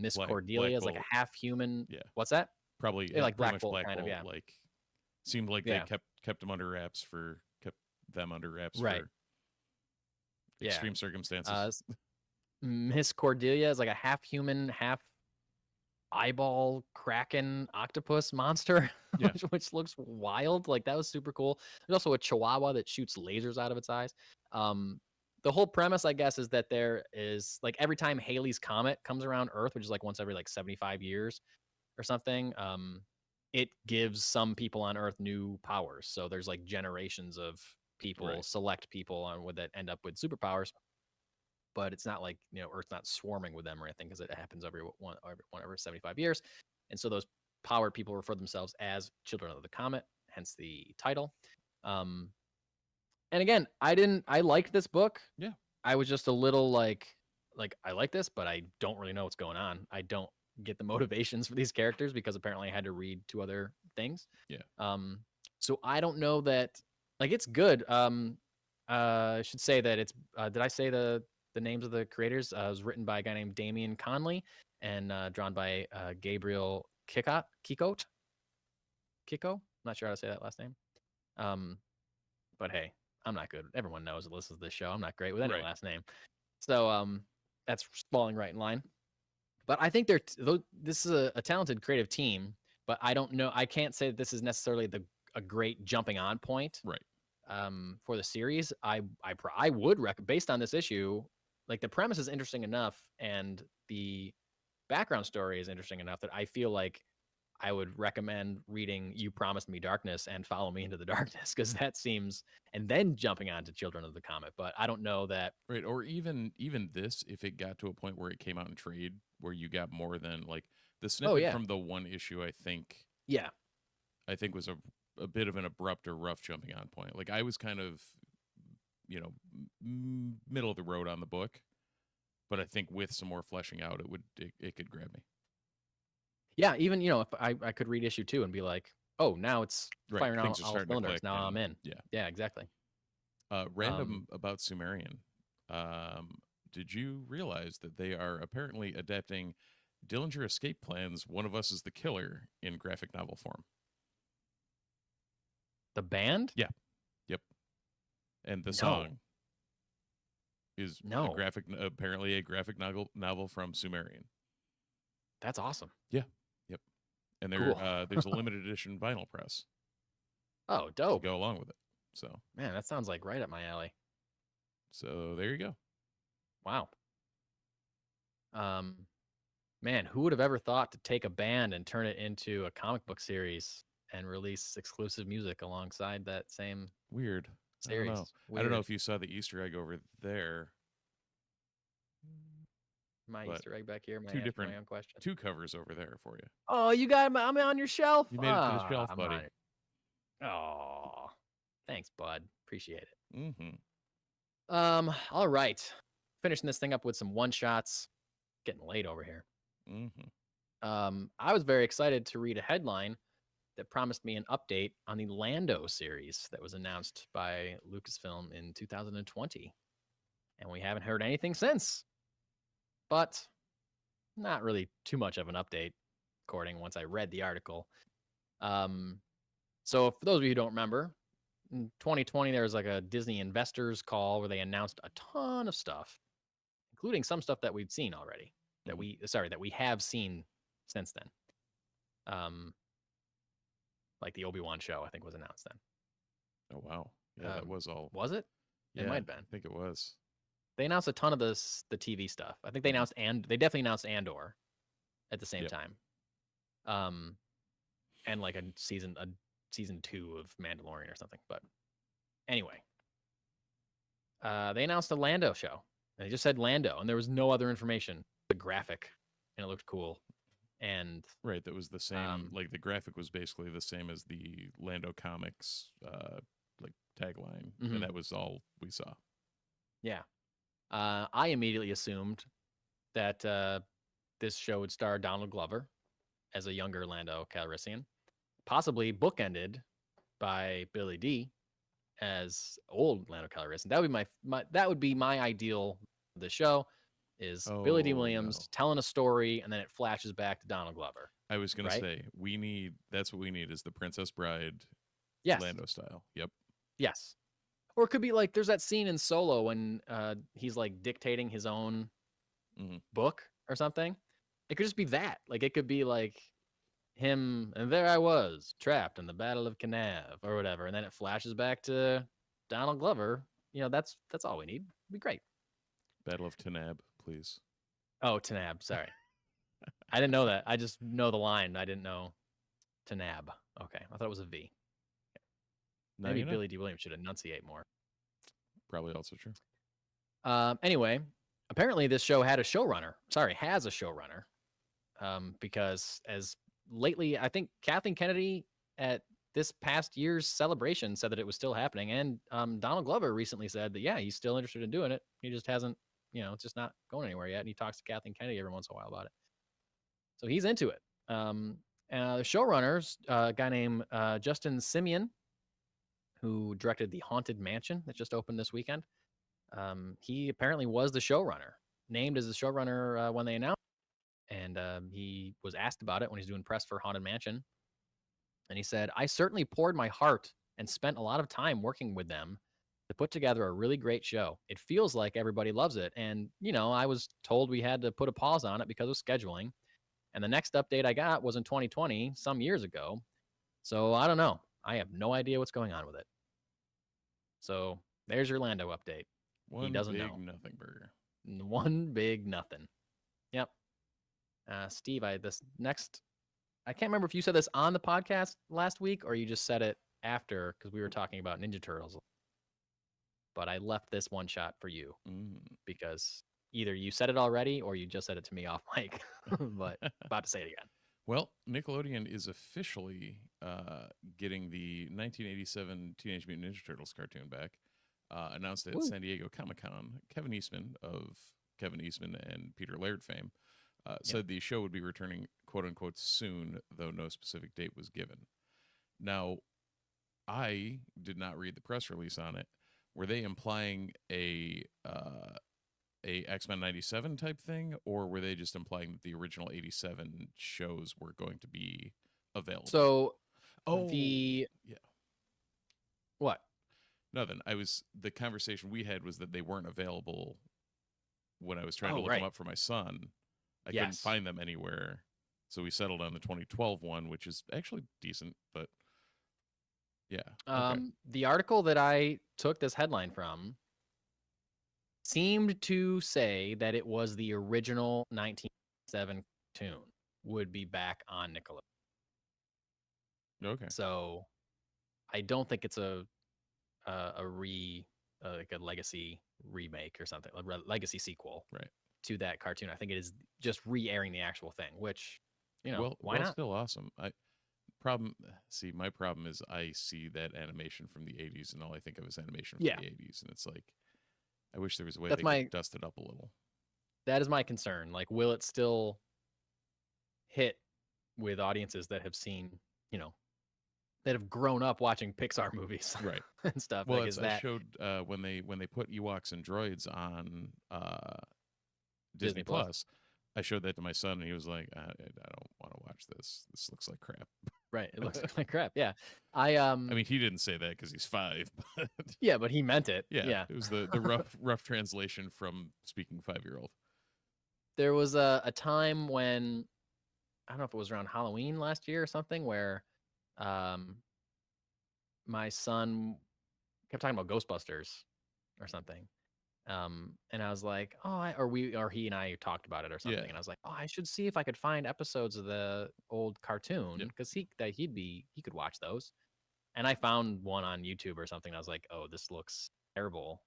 Miss Cordelia is like a half human. Yeah. What's that? Probably like pretty Black much Bolt Black kind of, Bolt, yeah. like seemed like Yeah. they kept them under wraps for Right. extreme circumstances. Miss Cordelia is like a half human, half eyeball kraken octopus monster, Yeah. which looks wild. Like that was super cool. There's also a chihuahua that shoots lasers out of its eyes. The whole premise, I guess, is that there is like every time Halley's Comet comes around Earth, which is like once every like 75 years or something, it gives some people on Earth new powers. So there's like generations of people, Right. select people on that end up with superpowers. But it's not like, Earth's not swarming with them or anything because it happens every 75 years. And so those powered people refer themselves as Children of the Comet, hence the title. And again, I liked this book. Yeah. I was just a little like I like this, but I don't really know what's going on. I don't get the motivations for these characters because apparently I had to read 2 other things. Yeah. So I don't know that, like, it's good. I should say that it's, did I say the names of the creators? It was written by a guy named Damian Conley and drawn by Gabriel Kiko. I'm not sure how to say that last name. But hey, I'm not good. Everyone knows that listens to this show. I'm not great with any Right. last name. So that's falling right in line. But I think this is a talented creative team, but I don't know. I can't say that this is necessarily a great jumping on point. Right. For the series. I would recommend, based on this issue, like the premise is interesting enough and the background story is interesting enough that I feel like I would recommend reading You Promised Me Darkness and Follow Me Into the Darkness, because that seems, and then jumping on to Children of the Comet. But I don't know that. Right. Or even this, if it got to a point where it came out in trade where you got more than like the snippet from the one issue, I think was a bit of an abrupt or rough jumping on point. Like I was kind of, middle of the road on the book, but I think with some more fleshing out, it could grab me. Yeah, even if I could read issue 2 and be like, oh, now it's firing on all cylinders. Now I'm in. Yeah. Yeah, exactly. Random about Sumerian. Did you realize that they are apparently adapting Dillinger Escape Plan's "One of Us is the Killer" in graphic novel form? The band? Yeah. Yep. And the No. song is No. apparently a graphic novel from Sumerian. That's awesome. Yeah. Yep. And Cool. There's a limited edition vinyl press Oh, to dope. go along with it. So, Man, that sounds like right up my alley. so there you go. Wow. Man, who would have ever thought to take a band and turn it into a comic book series and release exclusive music alongside that same Weird. series? I don't know. I don't know if you saw the Easter egg over there. My but Easter egg back here. two different- my own question. Two covers over there for you. Oh, you got I'm on your shelf. You made it to the shelf, buddy. Oh, thanks, bud. Appreciate it. Mm-hmm. All right. Finishing this thing up with some one shots. Getting late over here. Mm-hmm. I was very excited to read a headline that promised me an update on the Lando series that was announced by Lucasfilm in 2020. And we haven't heard anything since. But not really too much of an update, according once I read the article. So for those of you who don't remember, in 2020, there was like a Disney investors call where they announced a ton of stuff, including some stuff that we've seen already, that we have seen since then. Like the Obi-Wan show, I think, was announced then. Oh, wow. Yeah, that was all. Was it? Yeah, It might have been. I think it was. They announced a ton of the TV stuff. I think they announced they definitely announced Andor at the same Yep. time. And like a season 2 of Mandalorian or something. But anyway, they announced a Lando show. And they just said Lando, and there was no other information. The graphic, and it looked cool. And Right, that was the same. Like the graphic was basically the same as the Lando Comics like tagline, and that was all we saw. yeah, I immediately assumed that this show would star Donald Glover as a younger Lando Calrissian, possibly bookended by Billy D as old Lando Calrissian. That would be that would be my ideal of the show. Is Billy D. Williams telling a story, and then it flashes back to Donald Glover. I was going right? to say, that's what we need is the Princess Bride Yes. Lando style. Yep. Yes. Or it could be like, there's that scene in Solo when he's like dictating his own book or something. It could just be that. Like, it could be like him, and there I was, trapped in the Battle of Kanab or whatever. And then it flashes back to Donald Glover. You know, that's all we need. It'd be great. Battle of Tanab, please. Oh, Tanab. Sorry. I didn't know that. I just know the line. I didn't know Tanab. Okay. I thought it was a V. Maybe Billy D. Williams should enunciate more. Probably also true. Anyway, apparently this show has a showrunner. Because as lately, I think Kathleen Kennedy at this past year's celebration said that it was still happening. And Donald Glover recently said that, yeah, he's still interested in doing it. He just hasn't, it's just not going anywhere yet. And he talks to Kathleen Kennedy every once in a while about it. So he's into it. The showrunner's a guy named Justin Simeon, who directed The Haunted Mansion that just opened this weekend. He apparently was the showrunner, named as the showrunner when they announced it. And he was asked about it when he's doing press for Haunted Mansion. And he said, I certainly poured my heart and spent a lot of time working with them to put together a really great show. It feels like everybody loves it. And, I was told we had to put a pause on it because of scheduling. And the next update I got was in 2020, some years ago. So I don't know. I have no idea what's going on with it. So there's your Lando update. He doesn't big know. Nothing burger. One big nothing. Yep. Steve, I can't remember if you said this on the podcast last week or you just said it after because we were talking about Ninja Turtles. But I left this one shot for you because either you said it already or you just said it to me off mic. But about to say it again. Well, Nickelodeon is officially getting the 1987 Teenage Mutant Ninja Turtles cartoon back. Announced at San Diego Comic-Con. Kevin Eastman of Kevin Eastman and Peter Laird fame said the show would be returning, quote-unquote, soon, though no specific date was given. Now, I did not read the press release on it, were they implying a X-Men 97 type thing, or were they just implying that the original 87 shows were going to be available? So yeah. What? Nothing. The conversation we had was that they weren't available when I was trying to look them up for my son. I couldn't find them anywhere. So we settled on the 2012 one, which is actually decent, but yeah. Okay. The article that I took this headline from seemed to say that it was the original 1997 cartoon would be back on Nickelodeon. Okay. So I don't think it's a legacy remake or something, a legacy sequel to that cartoon. I think it is just re-airing the actual thing, which, why not? Still awesome. My problem is I see that animation from the 80s and all I think of is animation from the 80s, and it's like, I wish there was a way they could dust it up a little. That is my concern. Like, will it still hit with audiences that have seen, that have grown up watching Pixar movies, right, and stuff? Well, I showed when they put Ewoks and droids on Disney Plus. I showed that to my son, and he was like, "I don't want to watch this. This looks like crap." Right, it looks like crap. Yeah, I mean, he didn't say that because he's 5, but yeah, but he meant it. Yeah. It was the rough translation from speaking 5-year-old. There was a time when, I don't know if it was around Halloween last year or something, where my son kept talking about Ghostbusters or something. And I was like, he and I talked about it or something. And I was like, I should see if I could find episodes of the old cartoon, because he could watch those. And I found one on YouTube or something. And I was like, oh, this looks terrible.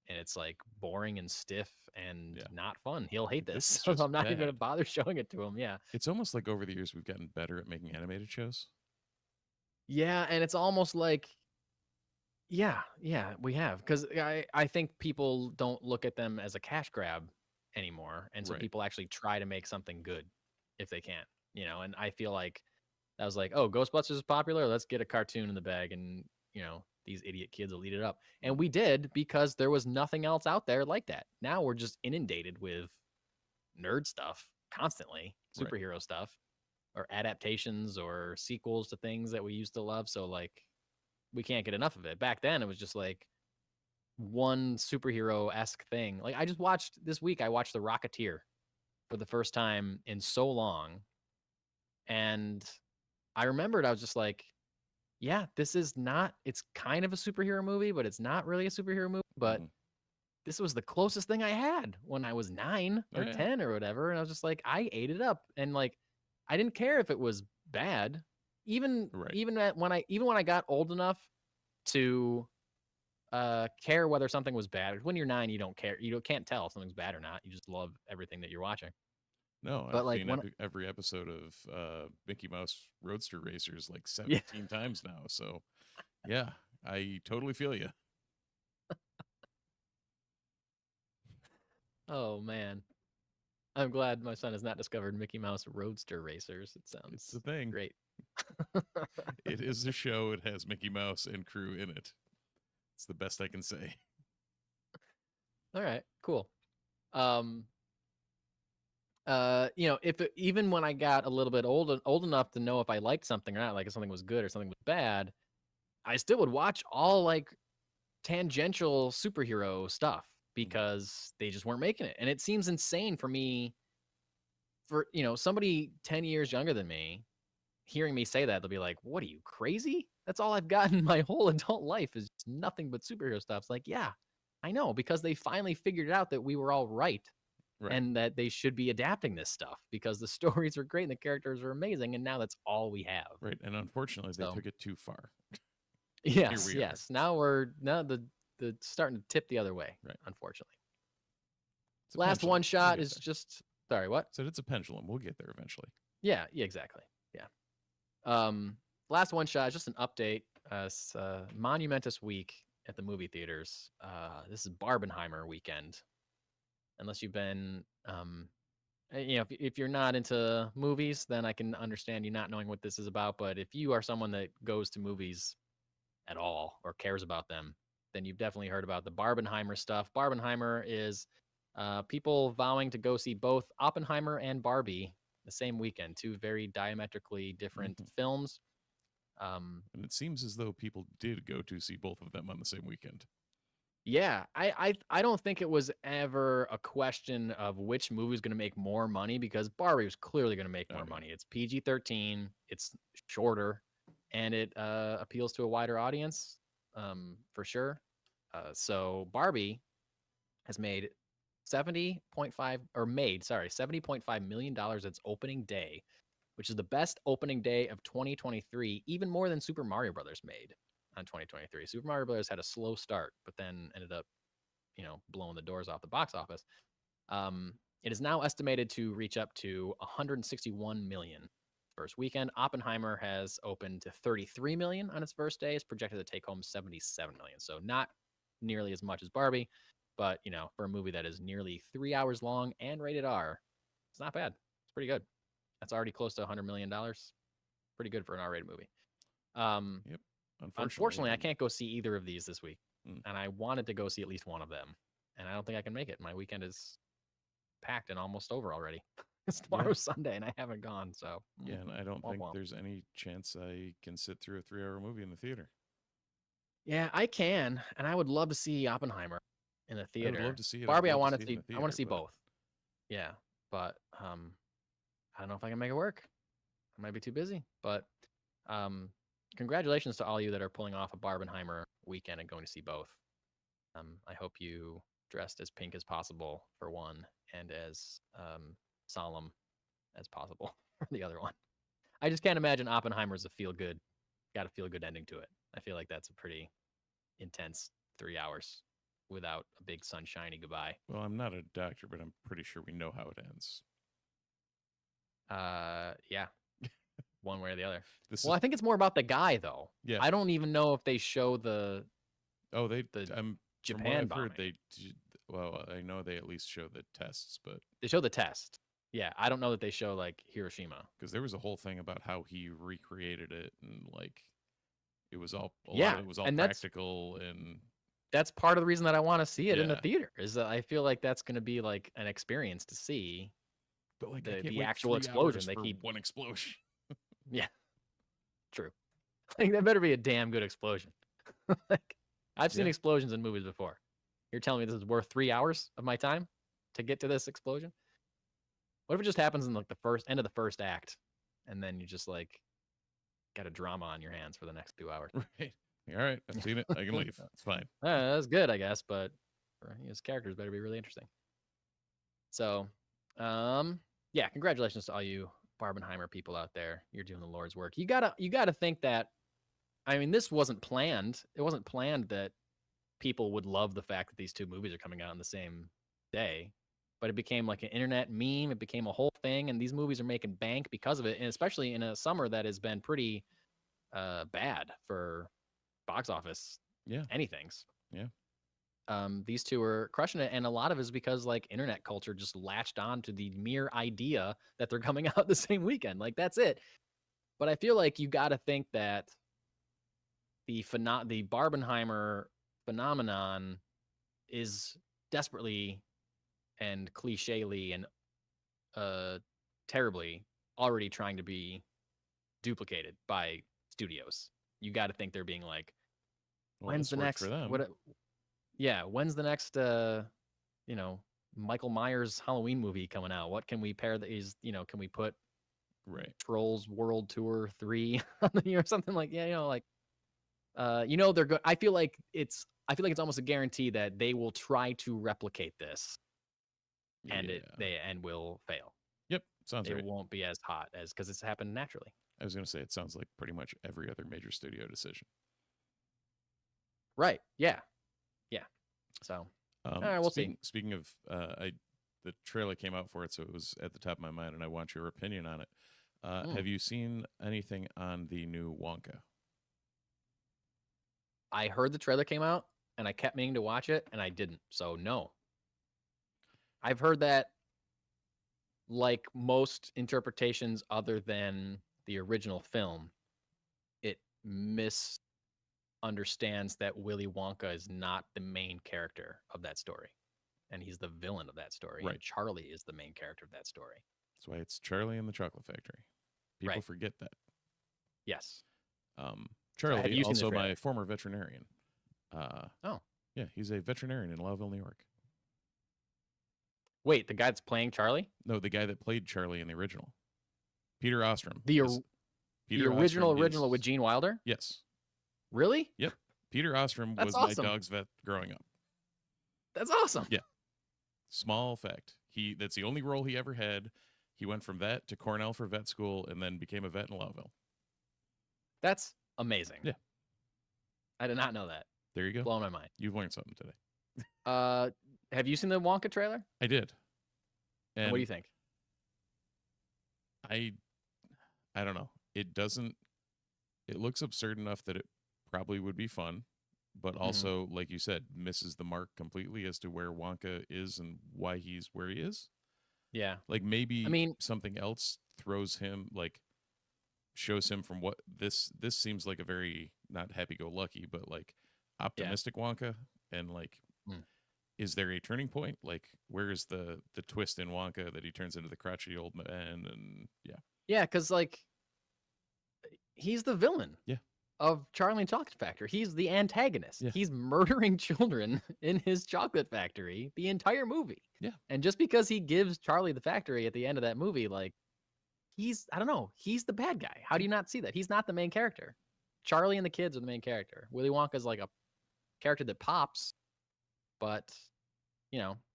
And it's like boring and stiff and not fun. He'll hate this. So I'm not even going to bother showing it to him. Yeah. It's almost like over the years we've gotten better at making animated shows. Yeah. And it's almost like, yeah, we have, because I think people don't look at them as a cash grab anymore, and so people actually try to make something good if they can, And I feel like that was like, oh, Ghostbusters is popular, let's get a cartoon in the bag, and these idiot kids will eat it up, and we did, because there was nothing else out there like that. Now we're just inundated with nerd stuff constantly, superhero stuff, or adaptations or sequels to things that we used to love. So like, we can't get enough of it. Back then, it was just like one superhero-esque thing. Like, this week, I watched The Rocketeer for the first time in so long. And I remembered, I was just like, yeah, it's kind of a superhero movie, but it's not really a superhero movie. But this was the closest thing I had when I was 9 or 10 or whatever. And I was just like, I ate it up. And like, I didn't care if it was bad. Even when I got old enough to care whether something was bad. When you're 9, you don't care. You can't tell if something's bad or not. You just love everything that you're watching. No, but I've seen every episode of Mickey Mouse Roadster Racers like 17 times now. So yeah, I totally feel you. Oh man, I'm glad my son has not discovered Mickey Mouse Roadster Racers. It sounds it's the thing. Great. It is a show. It has Mickey Mouse and crew in it. It's the best I can say. All right, cool. Even when I got a little bit old enough to know if I liked something or not, like if something was good or something was bad, I still would watch all like tangential superhero stuff because they just weren't making it. And it seems insane for me, for somebody 10 years younger than me, hearing me say that, they'll be like, what are you, crazy? That's all I've gotten my whole adult life is just nothing but superhero stuff. It's like, yeah, I know, because they finally figured out that we were all right. And that they should be adapting this stuff because the stories are great and the characters are amazing, and now that's all we have. Right, and unfortunately, they took it too far. Yes. Now the starting to tip the other way. Right, unfortunately. Last one shot is just what? So it's a pendulum. We'll get there eventually. Yeah, exactly. Yeah. Last one shot is just an update. It's a monumentous week at the movie theaters. This is Barbenheimer weekend. Unless you've been, if you're not into movies, then I can understand you not knowing what this is about. But if you are someone that goes to movies at all or cares about them, then you've definitely heard about the Barbenheimer stuff. Barbenheimer is people vowing to go see both Oppenheimer and Barbie the same weekend, two very diametrically different films. And it seems as though people did go to see both of them on the same weekend. Yeah, I don't think it was ever a question of which movie was going to make more money, because Barbie was clearly going to make more money. It's PG-13, it's shorter, and it appeals to a wider audience, for sure. So Barbie has made $70.5 million its opening day, which is the best opening day of 2023, even more than Super Mario Brothers made on 2023. Super Mario Brothers had a slow start, but then ended up, blowing the doors off the box office. It is now estimated to reach up to 161 million first weekend. Oppenheimer has opened to 33 million on its first day. It's projected to take home 77 million. So not nearly as much as Barbie, but for a movie that is nearly 3 hours long and rated R, it's not bad. It's pretty good. That's already close to $100 million. Pretty good for an R-rated movie. Yep. Unfortunately, I can't go see either of these this week, and I wanted to go see at least one of them, and I don't think I can make it. My weekend is packed and almost over already. It's tomorrow's Sunday, and I haven't gone. So yeah, and I don't think there's any chance I can sit through a 3-hour movie in the theater. Yeah, I can, and I would love to see Oppenheimer in the theater. I would love to see it. Barbie, I want to see. I want to see both. Yeah, but I don't know if I can make it work. I might be too busy, but congratulations to all you that are pulling off a Barbenheimer weekend and going to see both. I hope you dressed as pink as possible for one, and as solemn as possible for the other one. I just can't imagine Oppenheimer's got a feel good ending to it. I feel like that's a pretty intense 3 hours without a big sunshiny goodbye. Well, I'm not a doctor, but I'm pretty sure we know how it ends. Yeah. One way or the other. I think it's more about the guy, though. Yeah. I don't even know if they show the Japan bombing. I know they at least show the tests, but they show the test. Yeah, I don't know that they show like Hiroshima, because there was a whole thing about how he recreated it, and like it was all practical, and that's part of the reason that I want to see it in the theater, is that I feel like that's going to be like an experience to see. But like the actual explosion, they keep one explosion. Yeah, true. Like that better be a damn good explosion. Like I've seen explosions in movies before. You're telling me this is worth 3 hours of my time to get to this explosion? What if it just happens in like the end of the first act, and then you just like got a drama on your hands for the next 2 hours? Right. All right. I've seen it. I can leave. It's fine. That's good, I guess, but his characters better be really interesting. So, yeah, congratulations to all you Barbenheimer people out there. You're doing the Lord's work. You gotta think that, I mean, this wasn't planned. It wasn't planned that people would love the fact that these two movies are coming out on the same day, but it became like an internet meme. It became a whole thing, and these movies are making bank because of it, and especially in a summer that has been pretty bad for box office anythings. Yeah. These two are crushing it, and a lot of it is because like internet culture just latched on to the mere idea that they're coming out the same weekend. Like that's it. But I feel like you got to think that the Barbenheimer phenomenon is desperately and clichély and terribly already trying to be duplicated by studios. You got to think they're being like, when's the next when's the next Michael Myers Halloween movie coming out? What can we pair these, can we put Trolls World Tour 3 on the or something like they're good. I feel like it's almost a guarantee that they will try to replicate this, and it will fail. Yep, sounds right. It won't be as hot as because it's happened naturally. I was going to say it sounds like pretty much every other major studio decision. Right. Yeah. Yeah. So, all right, we'll see. Speaking of, the trailer came out for it, so it was at the top of my mind, and I want your opinion on it. Have you seen anything on the new Wonka? I heard the trailer came out, and I kept meaning to watch it, and I didn't. So, no. I've heard that, like most interpretations other than the original film, it understands that Willy Wonka is not the main character of that story, and he's the villain of that story. Right. And Charlie is the main character of that story. That's why it's Charlie and the Chocolate Factory. People Right. forget that. Yes. Charlie, you seen the also trailer? my former veterinarian. Oh. Yeah, he's a veterinarian in Liefeld, New York. Wait, the guy that's playing Charlie? No, the guy that played Charlie in the original. Peter Ostrom. The Peter original Ostrom with Gene Wilder? Yes. Really? Yep. Peter Ostrom That's was awesome. my dog's vet growing up. That's awesome. Yeah. Small fact. That's the only role he ever had. He went from that to Cornell for vet school and then became a vet in Liefeld. That's amazing. Yeah. I did not know that. There you go. Blowing my mind. You've learned something today. Have you seen the Wonka trailer? I did. And what do you think? I don't know. It looks absurd enough that it probably would be fun, but also, like you said, misses the mark completely as to where Wonka is and why he's where he is. Yeah. Like maybe something else throws him, like shows him from what this seems like a very not happy-go-lucky, but like optimistic Wonka, and like is there a turning point? Like where is the twist in Wonka that he turns into the crotchety old man? And Yeah, because like he's the villain of Charlie and Chocolate Factory. He's the antagonist. Yeah. He's murdering children in his chocolate factory the entire movie. Yeah. And just because he gives Charlie the factory at the end of that movie, like he's the bad guy. How do you not see that? He's not the main character. Charlie and the kids are the main character. Willy Wonka's like a character that pops, but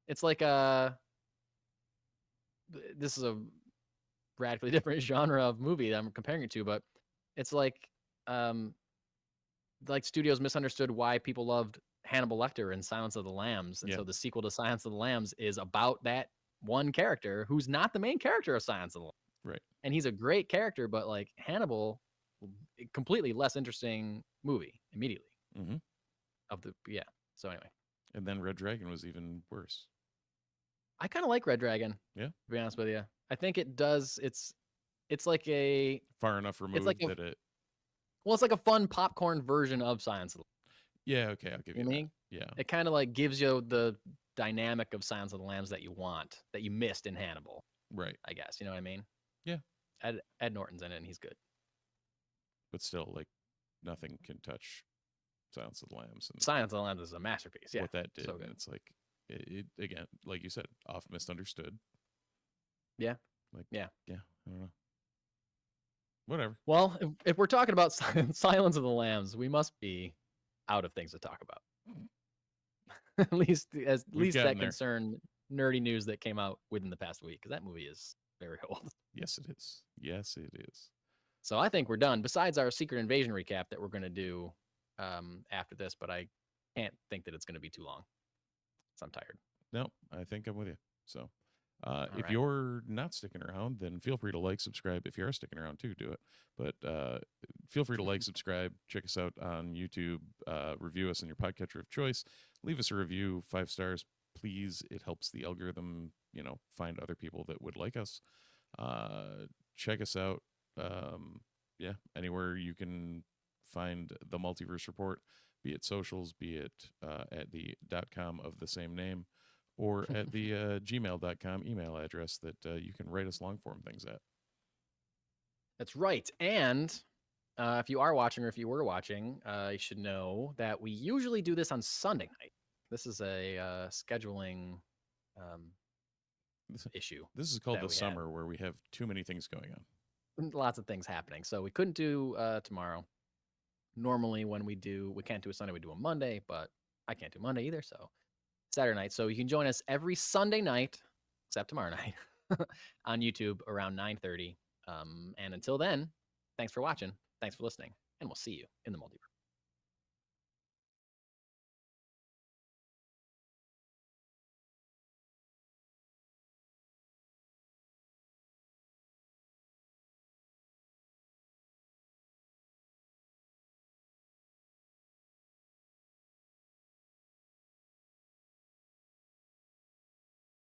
it's like this is a radically different genre of movie that I'm comparing it to, but it's like studios misunderstood why people loved Hannibal Lecter and Silence of the Lambs, and so the sequel to Silence of the Lambs is about that one character who's not the main character of Silence of the Lambs. right. And he's a great character, but like Hannibal, completely less interesting movie immediately. Mm-hmm. So anyway, and then Red Dragon was even worse. I kind of like Red Dragon. Yeah, to be honest with you, I think it does. It's like a far enough removed that it. Well, it's like a fun popcorn version of Silence of the Lambs. Yeah, okay, I'll give you that. Yeah, it kind of like gives you the dynamic of Silence of the Lambs that you want, that you missed in Hannibal. Right. I guess you know what I mean. Yeah. Ed Norton's in it, and he's good. But still, like nothing can touch Silence of the Lambs. And Silence of the Lambs is a masterpiece. Yeah, what that did, so good. and it's like it again, like you said, oft misunderstood. Yeah. Like yeah. I don't know. Whatever. Well, if we're talking about Silence of the Lambs, we must be out of things to talk about. at least that concern nerdy news that came out within the past week, because that movie is very old. Yes, it is. Yes, it is. So I think we're done. Besides our Secret Invasion recap that we're going to do after this, but I can't think that it's going to be too long. So I'm tired. No, I think I'm with you. So if right. you're not sticking around, then feel free to like, subscribe. If you are sticking around too, do it. But feel free to like, subscribe, check us out on YouTube, review us in your podcatcher of choice. Leave us a review, 5 stars, please. It helps the algorithm, find other people that would like us. Check us out. Anywhere you can find the Multiverse Report, be it socials, be it at the .com of the same name, or at the gmail.com email address that you can write us long form things at. That's right. And if you are watching, or if you were watching, you should know that we usually do this on Sunday night. This is a scheduling issue. This is called the summer, where we have too many things going on. Lots of things happening. So we couldn't do tomorrow. Normally when we can't do a Sunday, we do a Monday, but I can't do Monday either. So Saturday night. So you can join us every Sunday night, except tomorrow night, on YouTube around 9:30. And until then, thanks for watching. Thanks for listening. And we'll see you in the Multiverse.